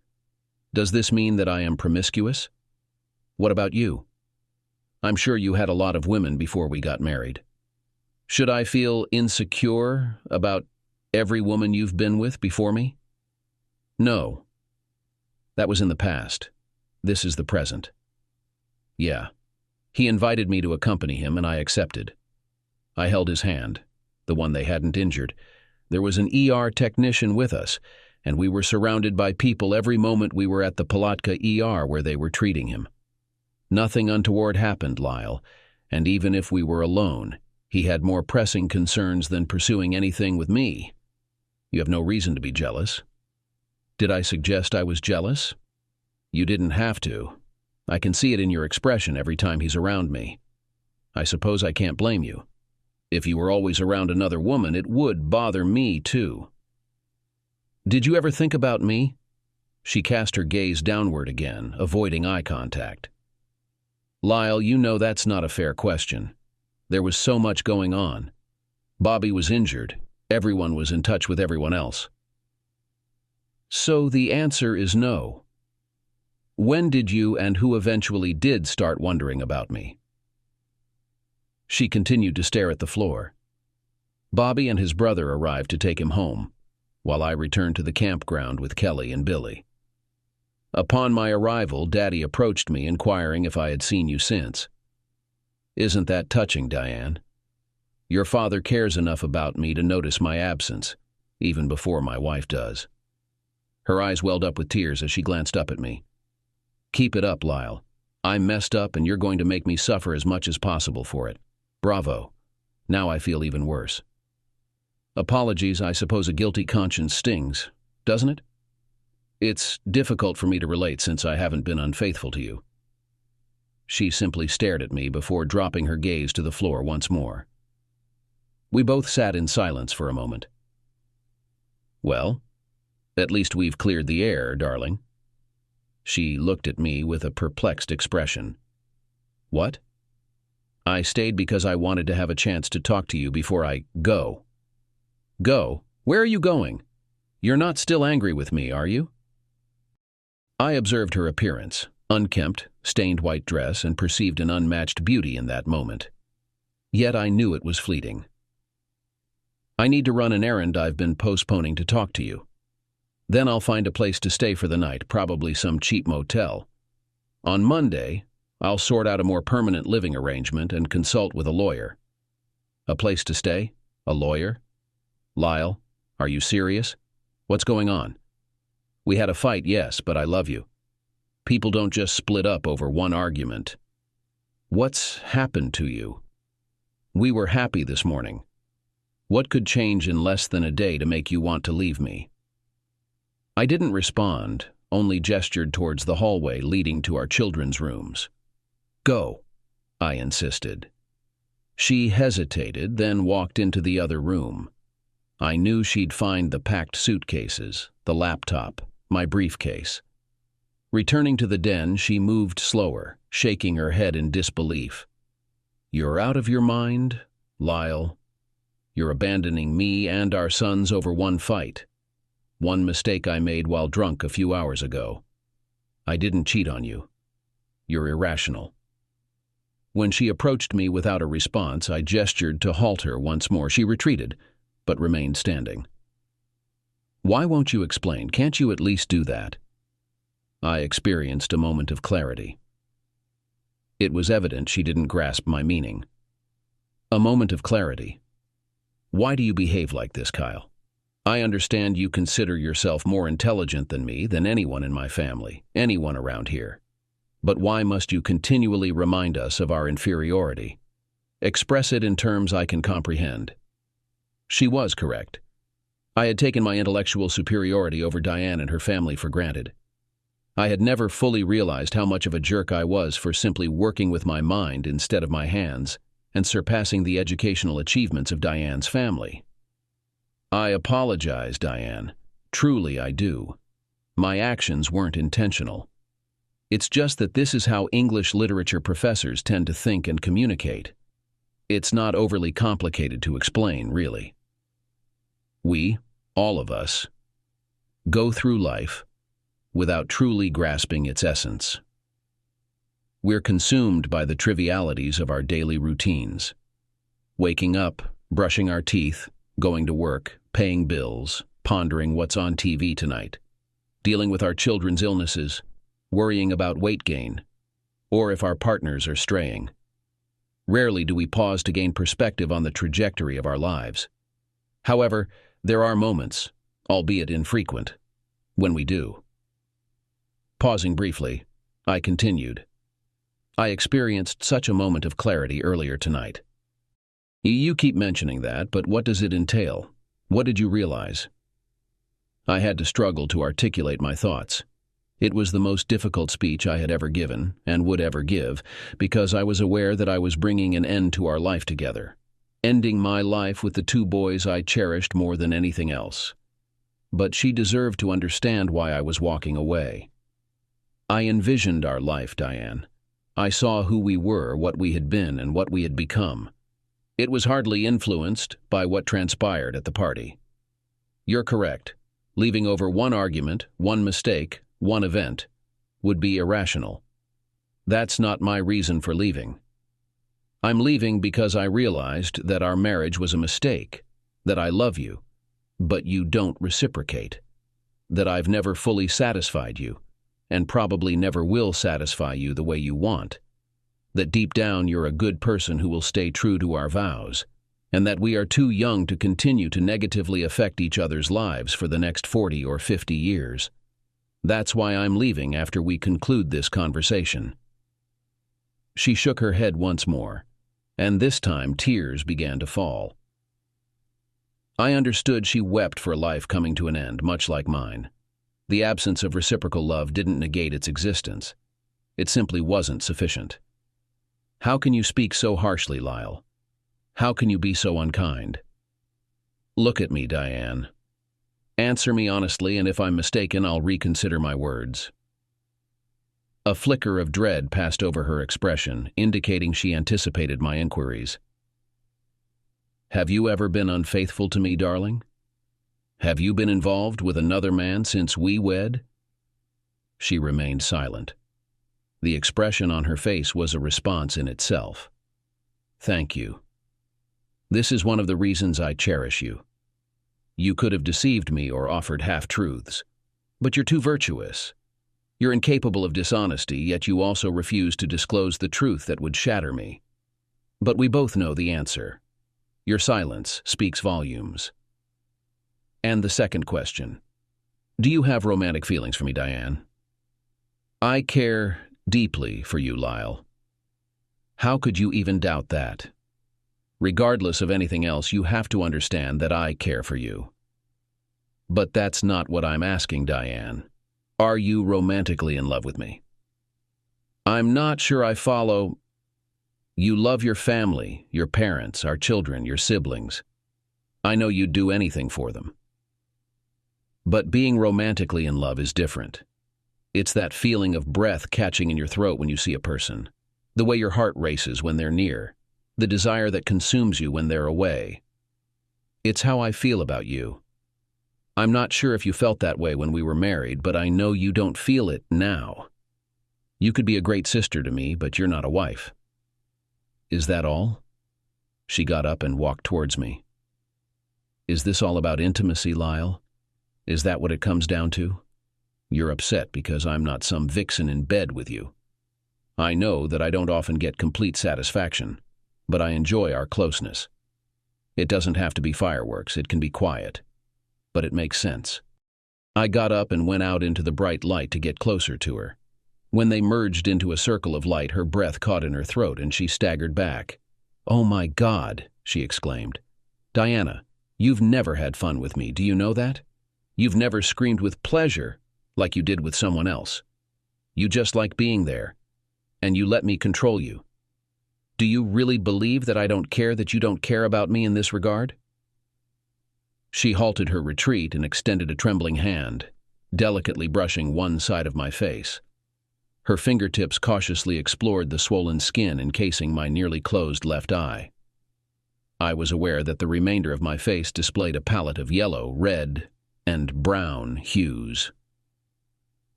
Does this mean that I am promiscuous? What about you? I'm sure you had a lot of women before we got married. Should I feel insecure about every woman you've been with before me? No. That was in the past. This is the present. Yeah. He invited me to accompany him, and I accepted. I held his hand, the one they hadn't injured. There was an ER technician with us, and we were surrounded by people every moment we were at the Palatka ER where they were treating him. Nothing untoward happened, Lyle, and even if we were alone, he had more pressing concerns than pursuing anything with me. You have no reason to be jealous. Did I suggest I was jealous? You didn't have to. I can see it in your expression every time he's around me. I suppose I can't blame you. If you were always around another woman, it would bother me too. Did you ever think about me? She cast her gaze downward again, avoiding eye contact. Lyle, you know that's not a fair question. There was so much going on. Bobby was injured. Everyone was in touch with everyone else. So the answer is no. When did you and who eventually did start wondering about me? She continued to stare at the floor. Bobby and his brother arrived to take him home, while I returned to the campground with Kelly and Billy. Upon my arrival, Daddy approached me, inquiring if I had seen you since. Isn't that touching, Diane? Your father cares enough about me to notice my absence, even before my wife does. Her eyes welled up with tears as she glanced up at me. Keep it up, Lyle. I'm messed up and you're going to make me suffer as much as possible for it. Bravo. Now I feel even worse. Apologies, I suppose a guilty conscience stings, doesn't it? It's difficult for me to relate since I haven't been unfaithful to you. She simply stared at me before dropping her gaze to the floor once more. We both sat in silence for a moment. Well, at least we've cleared the air, darling. She looked at me with a perplexed expression. What? I stayed because I wanted to have a chance to talk to you before I go. Go? Where are you going? You're not still angry with me, are you? I observed her appearance, unkempt, stained white dress, and perceived an unmatched beauty in that moment. Yet I knew it was fleeting. I need to run an errand I've been postponing to talk to you. Then I'll find a place to stay for the night, probably some cheap motel. On Monday, I'll sort out a more permanent living arrangement and consult with a lawyer. A place to stay? A lawyer? Lyle, are you serious? What's going on? We had a fight, yes, but I love you. People don't just split up over one argument. What's happened to you? We were happy this morning. What could change in less than a day to make you want to leave me? I didn't respond, only gestured towards the hallway leading to our children's rooms. Go, I insisted. She hesitated, then walked into the other room. I knew she'd find the packed suitcases, the laptop, my briefcase. Returning to the den, she moved slower, shaking her head in disbelief. You're out of your mind, Lyle. You're abandoning me and our sons over one fight. One mistake I made while drunk a few hours ago. I didn't cheat on you. You're irrational. When she approached me without a response, I gestured to halt her once more. She retreated, but remained standing. Why won't you explain? Can't you at least do that? I experienced a moment of clarity. It was evident she didn't grasp my meaning. A moment of clarity. Why do you behave like this, Kyle? I understand you consider yourself more intelligent than me, than anyone in my family, anyone around here. But why must you continually remind us of our inferiority? Express it in terms I can comprehend. She was correct. I had taken my intellectual superiority over Diane and her family for granted. I had never fully realized how much of a jerk I was for simply working with my mind instead of my hands and surpassing the educational achievements of Diane's family. I apologize, Diane. Truly I do. My actions weren't intentional. It's just that this is how English literature professors tend to think and communicate. It's not overly complicated to explain, really. We, all of us, go through life without truly grasping its essence. We're consumed by the trivialities of our daily routines. Waking up, brushing our teeth, going to work, paying bills, pondering what's on TV tonight, dealing with our children's illnesses, worrying about weight gain, or if our partners are straying. Rarely do we pause to gain perspective on the trajectory of our lives. However, there are moments, albeit infrequent, when we do. Pausing briefly, I continued. I experienced such a moment of clarity earlier tonight. You keep mentioning that, but what does it entail? What did you realize? I had to struggle to articulate my thoughts. It was the most difficult speech I had ever given, and would ever give, because I was aware that I was bringing an end to our life together, ending my life with the two boys I cherished more than anything else. but she deserved to understand why I was walking away. I envisioned our life, Diane. I saw who we were, what we had been, and what we had become. It was hardly influenced by what transpired at the party. You're correct. Leaving over one argument, one mistake, one event, would be irrational. That's not my reason for leaving. I'm leaving because I realized that our marriage was a mistake, that I love you, but you don't reciprocate, that I've never fully satisfied you, and probably never will satisfy you the way you want, that deep down you're a good person who will stay true to our vows, and that we are too young to continue to negatively affect each other's lives for the next 40 or 50 years. That's why I'm leaving after we conclude this conversation. She shook her head once more, and this time tears began to fall. I understood she wept for life coming to an end, much like mine. The absence of reciprocal love didn't negate its existence. It simply wasn't sufficient. How can you speak so harshly, Lyle? How can you be so unkind? Look at me, Diane. Answer me honestly, and if I'm mistaken, I'll reconsider my words. A flicker of dread passed over her expression, indicating she anticipated my inquiries. Have you ever been unfaithful to me, darling? Have you been involved with another man since we wed? She remained silent. The expression on her face was a response in itself. Thank you. This is one of the reasons I cherish you. You could have deceived me or offered half-truths, but you're too virtuous. You're incapable of dishonesty, yet you also refuse to disclose the truth that would shatter me. But we both know the answer. Your silence speaks volumes. And the second question. Do you have romantic feelings for me, Diane? I care deeply for you, Lyle. How could you even doubt that? Regardless of anything else, you have to understand that I care for you. But that's not what I'm asking, Diane. Are you romantically in love with me? I'm not sure I follow. You love your family, your parents, our children, your siblings. I know you'd do anything for them. But being romantically in love is different. It's that feeling of breath catching in your throat when you see a person, the way your heart races when they're near, the desire that consumes you when they're away. It's how I feel about you. I'm not sure if you felt that way when we were married, but I know you don't feel it now. You could be a great sister to me, but you're not a wife. Is that all? She got up and walked towards me. Is this all about intimacy, Lyle? Is that what it comes down to? You're upset because I'm not some vixen in bed with you. I know that I don't often get complete satisfaction, but I enjoy our closeness. It doesn't have to be fireworks, it can be quiet. But it makes sense. I got up and went out into the bright light to get closer to her. When they merged into a circle of light, her breath caught in her throat and she staggered back. "Oh my God," she exclaimed. "Diana, you've never had fun with me, do you know that? You've never screamed with pleasure like you did with someone else. You just like being there, and you let me control you. Do you really believe that I don't care, that you don't care about me in this regard?" She halted her retreat and extended a trembling hand, delicately brushing one side of my face. Her fingertips cautiously explored the swollen skin encasing my nearly closed left eye. I was aware that the remainder of my face displayed a palette of yellow, red, and brown hues.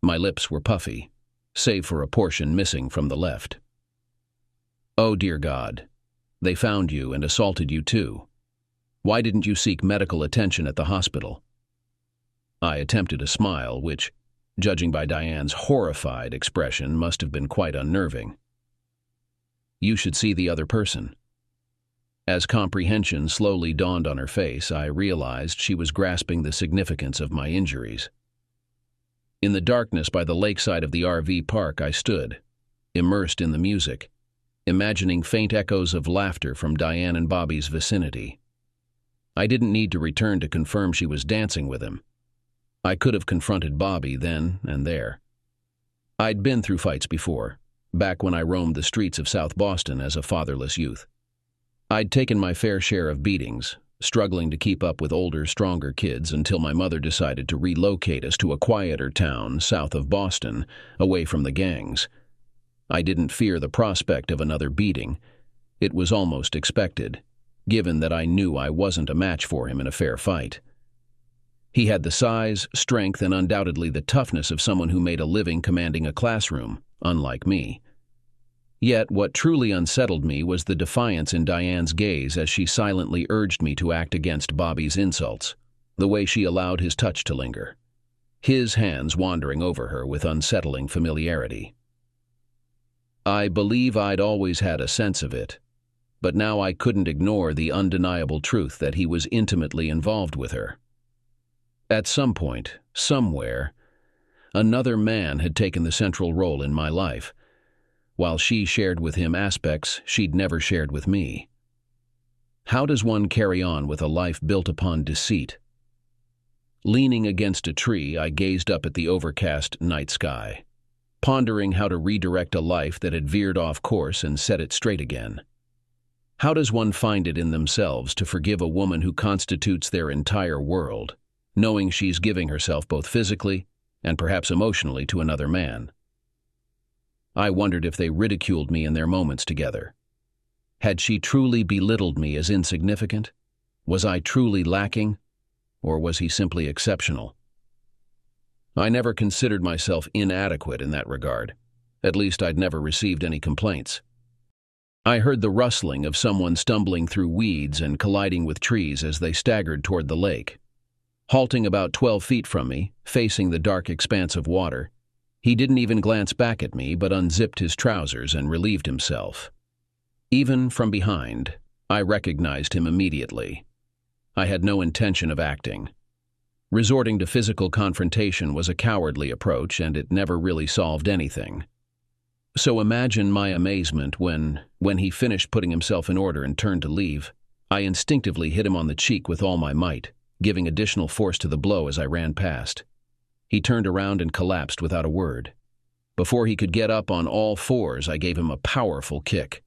My lips were puffy, save for a portion missing from the left. "Oh, dear God, they found you and assaulted you too. Why didn't you seek medical attention at the hospital?" I attempted a smile, which, judging by Diane's horrified expression, must have been quite unnerving. "You should see the other person." As comprehension slowly dawned on her face, I realized she was grasping the significance of my injuries. In the darkness by the lakeside of the RV park, I stood, immersed in the music, imagining faint echoes of laughter from Diane and Bobby's vicinity. I didn't need to return to confirm she was dancing with him. I could have confronted Bobby then and there. I'd been through fights before, back when I roamed the streets of South Boston as a fatherless youth. I'd taken my fair share of beatings, struggling to keep up with older, stronger kids until my mother decided to relocate us to a quieter town south of Boston, away from the gangs. I didn't fear the prospect of another beating. It was almost expected, given that I knew I wasn't a match for him in a fair fight. He had the size, strength, and undoubtedly the toughness of someone who made a living commanding a classroom, unlike me. Yet what truly unsettled me was the defiance in Diane's gaze as she silently urged me to act against Bobby's insults, the way she allowed his touch to linger, his hands wandering over her with unsettling familiarity. I believe I'd always had a sense of it, but now I couldn't ignore the undeniable truth that he was intimately involved with her. At some point, somewhere, another man had taken the central role in my life, while she shared with him aspects she'd never shared with me. How does one carry on with a life built upon deceit? Leaning against a tree, I gazed up at the overcast night sky, pondering how to redirect a life that had veered off course and set it straight again. How does one find it in themselves to forgive a woman who constitutes their entire world, knowing she's giving herself both physically and perhaps emotionally to another man? I wondered if they ridiculed me in their moments together. Had she truly belittled me as insignificant? Was I truly lacking? Or was he simply exceptional? I never considered myself inadequate in that regard. At least I'd never received any complaints. I heard the rustling of someone stumbling through weeds and colliding with trees as they staggered toward the lake. Halting about 12 feet from me, facing the dark expanse of water, he didn't even glance back at me but unzipped his trousers and relieved himself. Even from behind, I recognized him immediately. I had no intention of acting. Resorting to physical confrontation was a cowardly approach, and it never really solved anything. So imagine my amazement when he finished putting himself in order and turned to leave. I instinctively hit him on the cheek with all my might, giving additional force to the blow as I ran past. He turned around and collapsed without a word. Before he could get up on all fours, I gave him a powerful kick.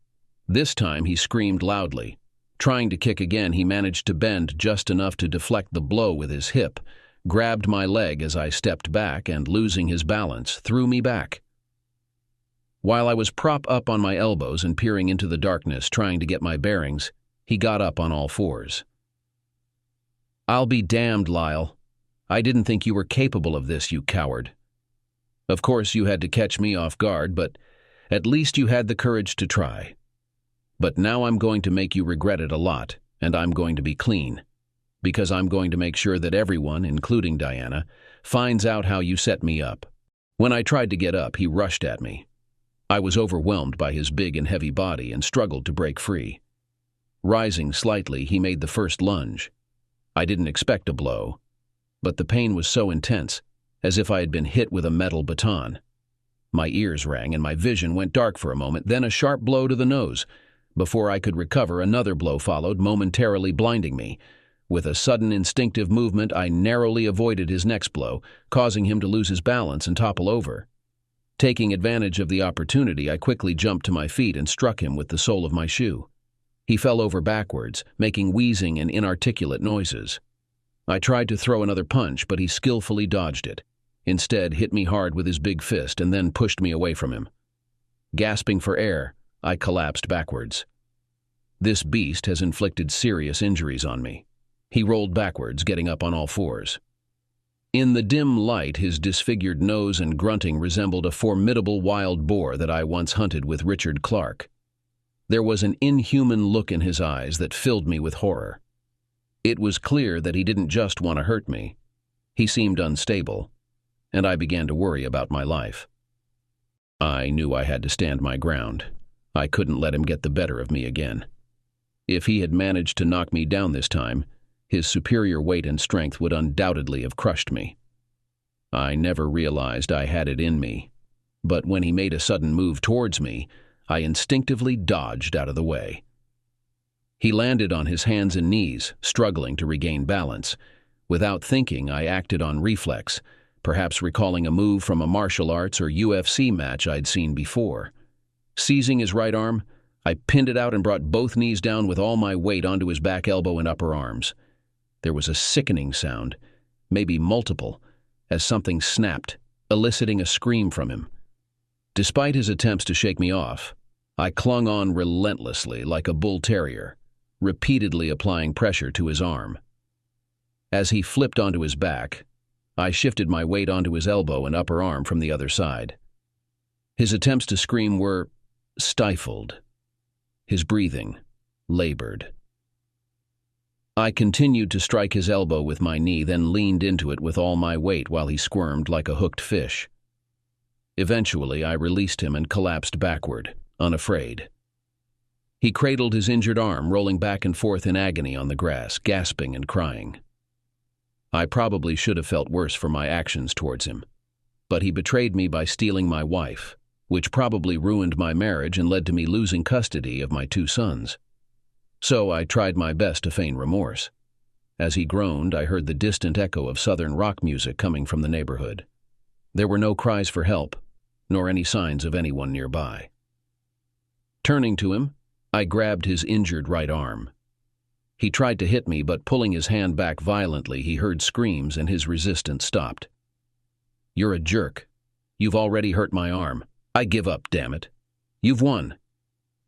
This time he screamed loudly. Trying to kick again, he managed to bend just enough to deflect the blow with his hip, grabbed my leg as I stepped back, and losing his balance, threw me back. While I was propped up on my elbows and peering into the darkness trying to get my bearings, he got up on all fours. "I'll be damned, Lyle. I didn't think you were capable of this, you coward. Of course you had to catch me off guard, but at least you had the courage to try. But now I'm going to make you regret it a lot, and I'm going to be clean, because I'm going to make sure that everyone, including Diana, finds out how you set me up." When I tried to get up, he rushed at me. I was overwhelmed by his big and heavy body and struggled to break free. Rising slightly, he made the first lunge. I didn't expect a blow, but the pain was so intense, as if I had been hit with a metal baton. My ears rang and my vision went dark for a moment, then a sharp blow to the nose. Before I could recover, another blow followed, momentarily blinding me. With a sudden instinctive movement, I narrowly avoided his next blow, causing him to lose his balance and topple over. Taking advantage of the opportunity, I quickly jumped to my feet and struck him with the sole of my shoe. He fell over backwards, making wheezing and inarticulate noises. I tried to throw another punch, but he skillfully dodged it. Instead, hit me hard with his big fist and then pushed me away from him. Gasping for air, I collapsed backwards. This beast has inflicted serious injuries on me. He rolled backwards, getting up on all fours. In the dim light, his disfigured nose and grunting resembled a formidable wild boar that I once hunted with Richard Clark. There was an inhuman look in his eyes that filled me with horror. It was clear that he didn't just want to hurt me. He seemed unstable, and I began to worry about my life. I knew I had to stand my ground. I couldn't let him get the better of me again. If he had managed to knock me down this time, his superior weight and strength would undoubtedly have crushed me. I never realized I had it in me, but when he made a sudden move towards me, I instinctively dodged out of the way. He landed on his hands and knees, struggling to regain balance. Without thinking, I acted on reflex, perhaps recalling a move from a martial arts or UFC match I'd seen before. Seizing his right arm, I pinned it out and brought both knees down with all my weight onto his back elbow and upper arms. There was a sickening sound, maybe multiple, as something snapped, eliciting a scream from him. Despite his attempts to shake me off, I clung on relentlessly like a bull terrier, repeatedly applying pressure to his arm. As he flipped onto his back, I shifted my weight onto his elbow and upper arm from the other side. His attempts to scream were stifled. His breathing labored. I continued to strike his elbow with my knee, then leaned into it with all my weight while he squirmed like a hooked fish. Eventually, I released him and collapsed backward, unafraid. He cradled his injured arm, rolling back and forth in agony on the grass, gasping and crying. I probably should have felt worse for my actions towards him, but he betrayed me by stealing my wife, which probably ruined my marriage and led to me losing custody of my 2 sons. So I tried my best to feign remorse. As he groaned, I heard the distant echo of southern rock music coming from the neighborhood. There were no cries for help, nor any signs of anyone nearby. Turning to him, I grabbed his injured right arm. He tried to hit me, but pulling his hand back violently, he heard screams and his resistance stopped. "You're a jerk. You've already hurt my arm. I give up, damn it. You've won.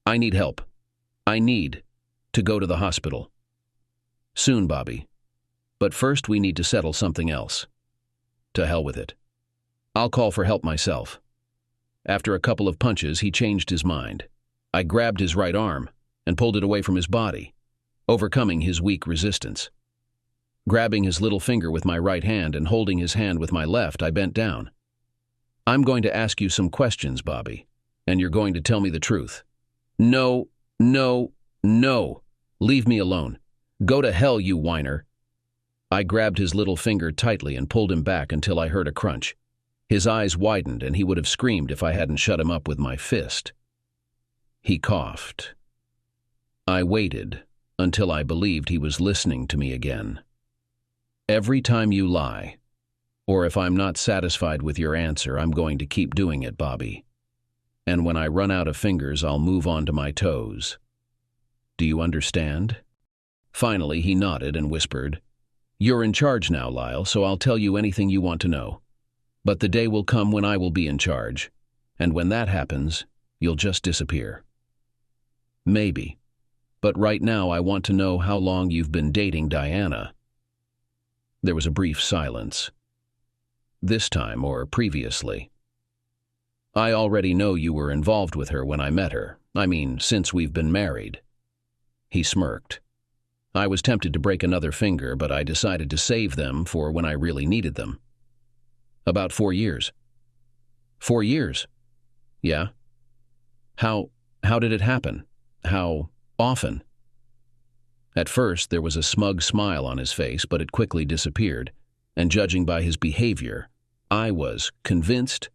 I need help. I need to go to the hospital. Soon, Bobby. But first we need to settle something else. To hell with it. I'll call for help myself." After a couple of punches, he changed his mind. I grabbed his right arm and pulled it away from his body, overcoming his weak resistance. Grabbing his little finger with my right hand and holding his hand with my left, I bent down. "I'm going to ask you some questions, Bobby, and you're going to tell me the truth." "No, no, no. Leave me alone. Go to hell, you whiner." I grabbed his little finger tightly and pulled him back until I heard a crunch. His eyes widened, and he would have screamed if I hadn't shut him up with my fist. He coughed. I waited until I believed he was listening to me again. "Every time you lie, or if I'm not satisfied with your answer, I'm going to keep doing it, Bobby. And when I run out of fingers, I'll move on to my toes. Do you understand?" Finally, he nodded and whispered, "You're in charge now, Lyle, so I'll tell you anything you want to know. But the day will come when I will be in charge, and when that happens, you'll just disappear." "Maybe. But right now I want to know how long you've been dating Diana." There was a brief silence. "This time or previously?" "I already know you were involved with her when I met her. I mean, since we've been married." He smirked. I was tempted to break another finger, but I decided to save them for when I really needed them. "About 4 years." "4 years?" "Yeah." How did it happen? How often?" At first, there was a smug smile on his face, but it quickly disappeared, and judging by his behavior, I was convinced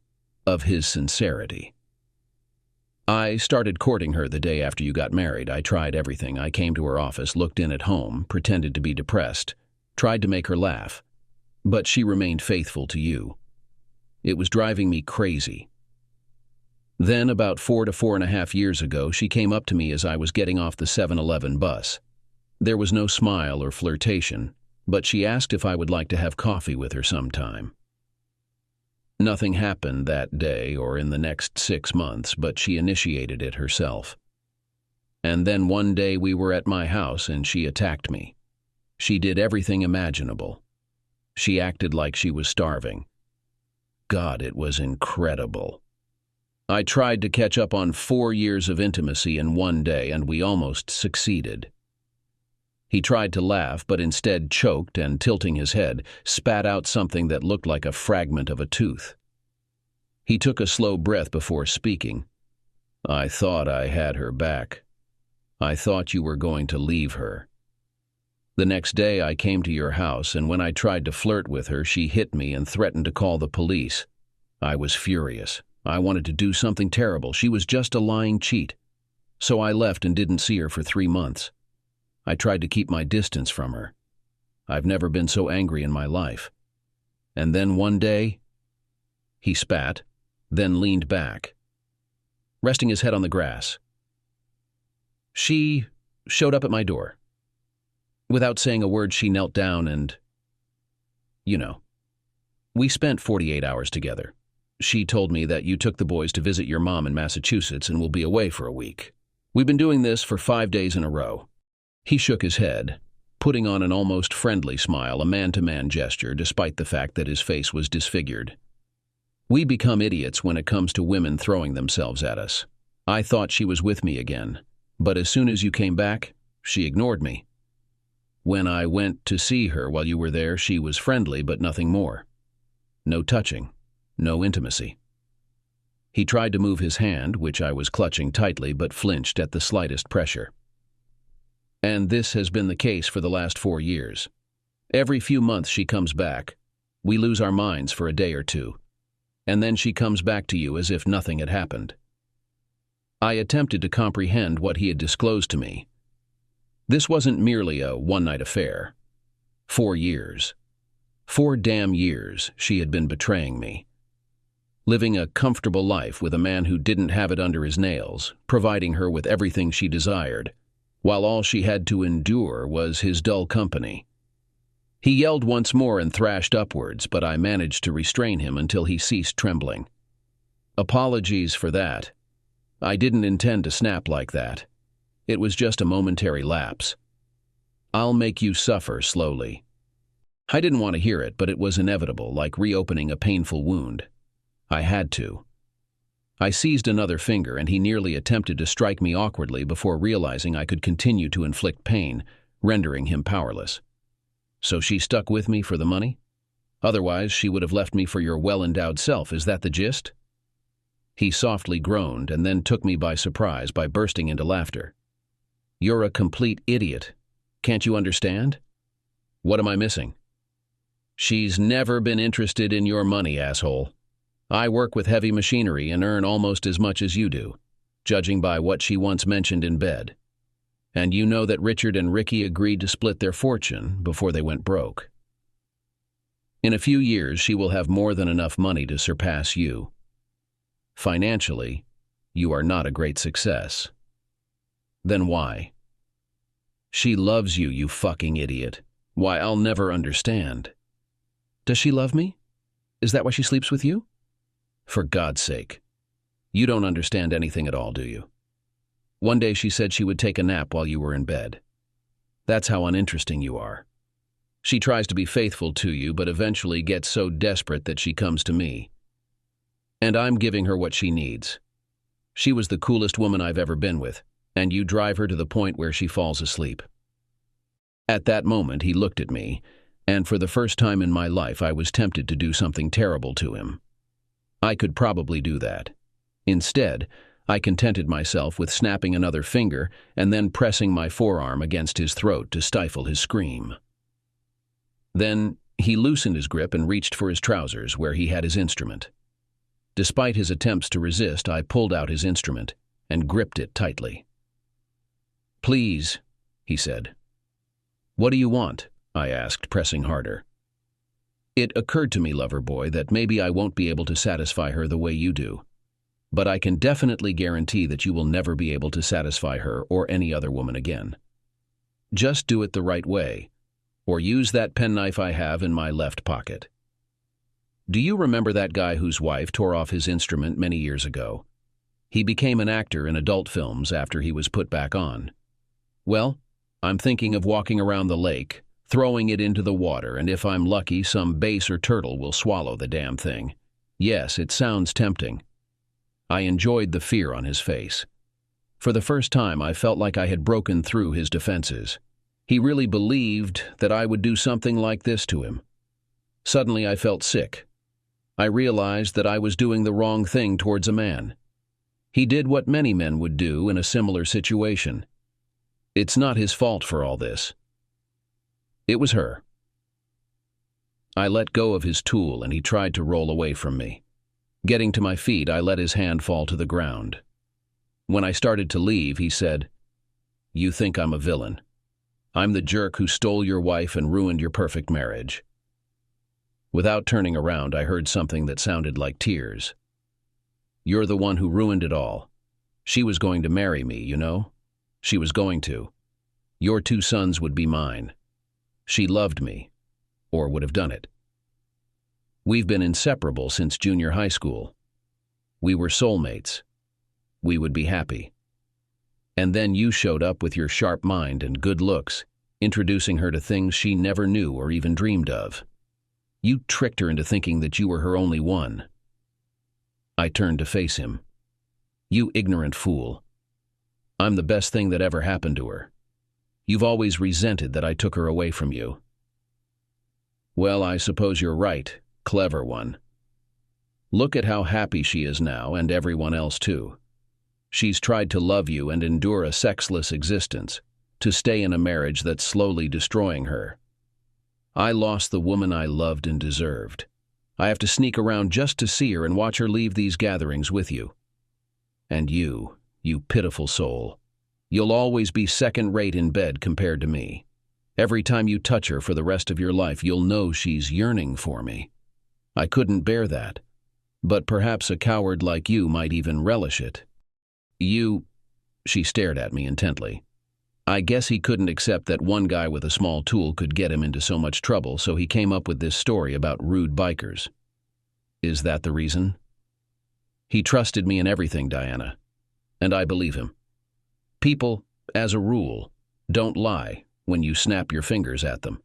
of his sincerity. "I started courting her the day after you got married. I tried everything. I came to her office, looked in at home, pretended to be depressed, tried to make her laugh. But she remained faithful to you. It was driving me crazy. Then, about 4 to 4.5 years ago, she came up to me as I was getting off the 7-Eleven bus. There was no smile or flirtation, but she asked if I would like to have coffee with her sometime. Nothing happened that day or in the next 6 months, but she initiated it herself. And then one day we were at my house and she attacked me. She did everything imaginable. She acted like she was starving. God, it was incredible. I tried to catch up on 4 years of intimacy in one day, and we almost succeeded. He tried to laugh, but instead choked and, tilting his head, spat out something that looked like a fragment of a tooth. He took a slow breath before speaking. "I thought I had her back. I thought you were going to leave her. The next day I came to your house, and when I tried to flirt with her, she hit me and threatened to call the police. I was furious. I wanted to do something terrible. She was just a lying cheat. So I left and didn't see her for 3 months. I tried to keep my distance from her. I've never been so angry in my life. And then one day," he spat, then leaned back, resting his head on the grass. She showed up at my door. Without saying a word, she knelt down and, you know, we spent 48 hours together. She told me that you took the boys to visit your mom in Massachusetts and will be away for a week. We've been doing this for 5 days in a row. He shook his head, putting on an almost friendly smile, a man-to-man gesture, despite the fact that his face was disfigured. We become idiots when it comes to women throwing themselves at us. I thought she was with me again, but as soon as you came back, she ignored me. When I went to see her while you were there, she was friendly, but nothing more. No touching, no intimacy. He tried to move his hand, which I was clutching tightly, but flinched at the slightest pressure. And this has been the case for the last 4 years. Every few months she comes back. We lose our minds for a day or two. And then she comes back to you as if nothing had happened. I attempted to comprehend what he had disclosed to me. This wasn't merely a one-night affair. 4 years. 4 damn years she had been betraying me. Living a comfortable life with a man who didn't have it under his nails, providing her with everything she desired, while all she had to endure was his dull company. He yelled once more and thrashed upwards, but I managed to restrain him until he ceased trembling. Apologies for that. I didn't intend to snap like that. It was just a momentary lapse. I'll make you suffer slowly. I didn't want to hear it, but it was inevitable, like reopening a painful wound. I had to. I seized another finger, and he nearly attempted to strike me awkwardly before realizing I could continue to inflict pain, rendering him powerless. So she stuck with me for the money? Otherwise, she would have left me for your well-endowed self. Is that the gist? He softly groaned and then took me by surprise by bursting into laughter. You're a complete idiot. Can't you understand? What am I missing? She's never been interested in your money, asshole. I work with heavy machinery and earn almost as much as you do, judging by what she once mentioned in bed. And you know that Richard and Ricky agreed to split their fortune before they went broke. In a few years, she will have more than enough money to surpass you. Financially, you are not a great success. Then why? She loves you, you fucking idiot. Why, I'll never understand. Does she love me? Is that why she sleeps with you? For God's sake. You don't understand anything at all, do you? One day she said she would take a nap while you were in bed. That's how uninteresting you are. She tries to be faithful to you, but eventually gets so desperate that she comes to me. And I'm giving her what she needs. She was the coolest woman I've ever been with, and you drive her to the point where she falls asleep. At that moment, he looked at me, and for the first time in my life, I was tempted to do something terrible to him. I could probably do that. Instead, I contented myself with snapping another finger and then pressing my forearm against his throat to stifle his scream. Then he loosened his grip and reached for his trousers where he had his instrument. Despite his attempts to resist, I pulled out his instrument and gripped it tightly. Please, he said. What do you want? I asked, pressing harder. It occurred to me, lover boy, that maybe I won't be able to satisfy her the way you do. But I can definitely guarantee that you will never be able to satisfy her or any other woman again. Just do it the right way, or use that penknife I have in my left pocket. Do you remember that guy whose wife tore off his instrument many years ago? He became an actor in adult films after he was put back on. Well, I'm thinking of walking around the lake, throwing it into the water, and if I'm lucky, some bass or turtle will swallow the damn thing. Yes, it sounds tempting. I enjoyed the fear on his face. For the first time, I felt like I had broken through his defenses. He really believed that I would do something like this to him. Suddenly, I felt sick. I realized that I was doing the wrong thing towards a man. He did what many men would do in a similar situation. It's not his fault for all this. It was her. I let go of his tool and he tried to roll away from me. Getting to my feet, I let his hand fall to the ground. When I started to leave, he said, "You think I'm a villain. I'm the jerk who stole your wife and ruined your perfect marriage." Without turning around, I heard something that sounded like tears. "You're the one who ruined it all. She was going to marry me, you know. She was going to. Your 2 sons would be mine. She loved me, or would have done it. We've been inseparable since junior high school. We were soulmates. We would be happy. And then you showed up with your sharp mind and good looks, introducing her to things she never knew or even dreamed of. You tricked her into thinking that you were her only one. I turned to face him. You ignorant fool. I'm the best thing that ever happened to her. You've always resented that I took her away from you. Well, I suppose you're right, clever one. Look at how happy she is now, and everyone else too. She's tried to love you and endure a sexless existence, to stay in a marriage that's slowly destroying her. I lost the woman I loved and deserved. I have to sneak around just to see her and watch her leave these gatherings with you. And you pitiful soul. You'll always be second-rate in bed compared to me. Every time you touch her for the rest of your life, you'll know she's yearning for me. I couldn't bear that. But perhaps a coward like you might even relish it. She stared at me intently. I guess he couldn't accept that one guy with a small tool could get him into so much trouble, so he came up with this story about rude bikers. Is that the reason? He trusted me in everything, Diana. And I believe him. People, as a rule, don't lie when you snap your fingers at them.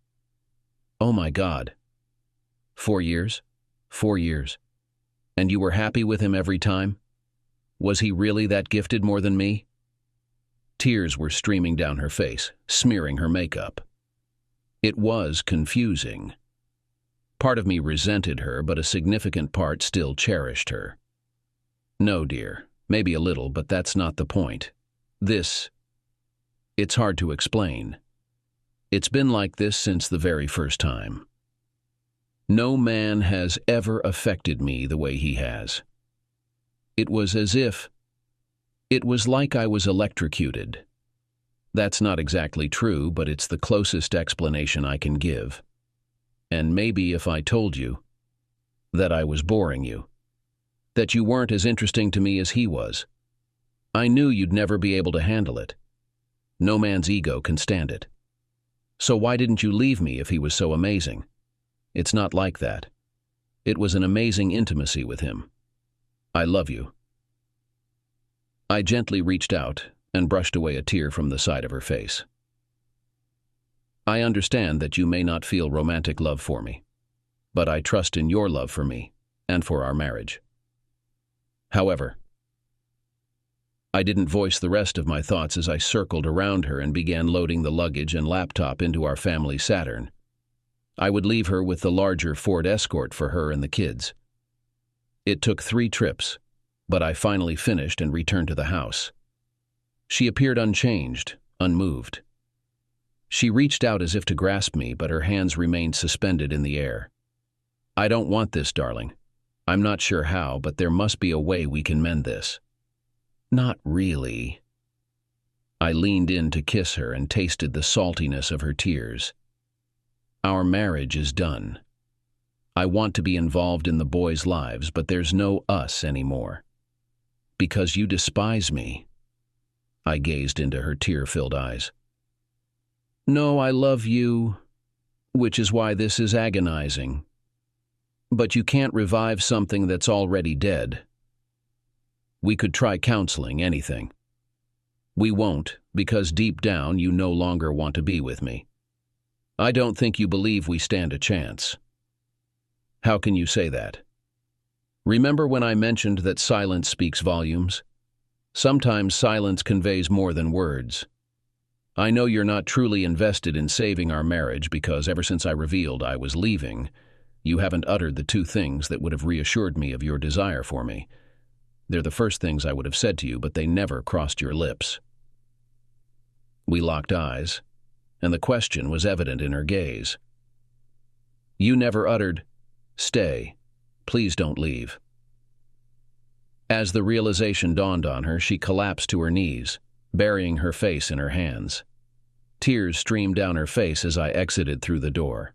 Oh my God. 4 years? 4 years. And you were happy with him every time? Was he really that gifted more than me? Tears were streaming down her face, smearing her makeup. It was confusing. Part of me resented her, but a significant part still cherished her. No, dear, maybe a little, but that's not the point. It's hard to explain. It's been like this since the very first time. No man has ever affected me the way he has. It was like I was electrocuted. That's not exactly true, but it's the closest explanation I can give. And maybe if I told you that I was boring you, that you weren't as interesting to me as he was, I knew you'd never be able to handle it. No man's ego can stand it. So why didn't you leave me if he was so amazing? It's not like that. It was an amazing intimacy with him. I love you. I gently reached out and brushed away a tear from the side of her face. I understand that you may not feel romantic love for me, but I trust in your love for me and for our marriage. However, I didn't voice the rest of my thoughts as I circled around her and began loading the luggage and laptop into our family Saturn. I would leave her with the larger Ford Escort for her and the kids. It took 3 trips, but I finally finished and returned to the house. She appeared unchanged, unmoved. She reached out as if to grasp me, but her hands remained suspended in the air. I don't want this, darling. I'm not sure how, but there must be a way we can mend this. Not really. I leaned in to kiss her and tasted the saltiness of her tears. Our marriage is done. I want to be involved in the boys' lives, but there's no us anymore. Because you despise me. I gazed into her tear-filled eyes. No, I love you, which is why this is agonizing. But you can't revive something that's already dead. We could try counseling, anything. We won't, because deep down you no longer want to be with me. I don't think you believe we stand a chance. How can you say that? Remember when I mentioned that silence speaks volumes? Sometimes silence conveys more than words. I know you're not truly invested in saving our marriage because ever since I revealed I was leaving, you haven't uttered the 2 things that would have reassured me of your desire for me. They're the first things I would have said to you, but they never crossed your lips. We locked eyes, and the question was evident in her gaze. You never uttered, "Stay. Please don't leave." As the realization dawned on her, she collapsed to her knees, burying her face in her hands. Tears streamed down her face as I exited through the door.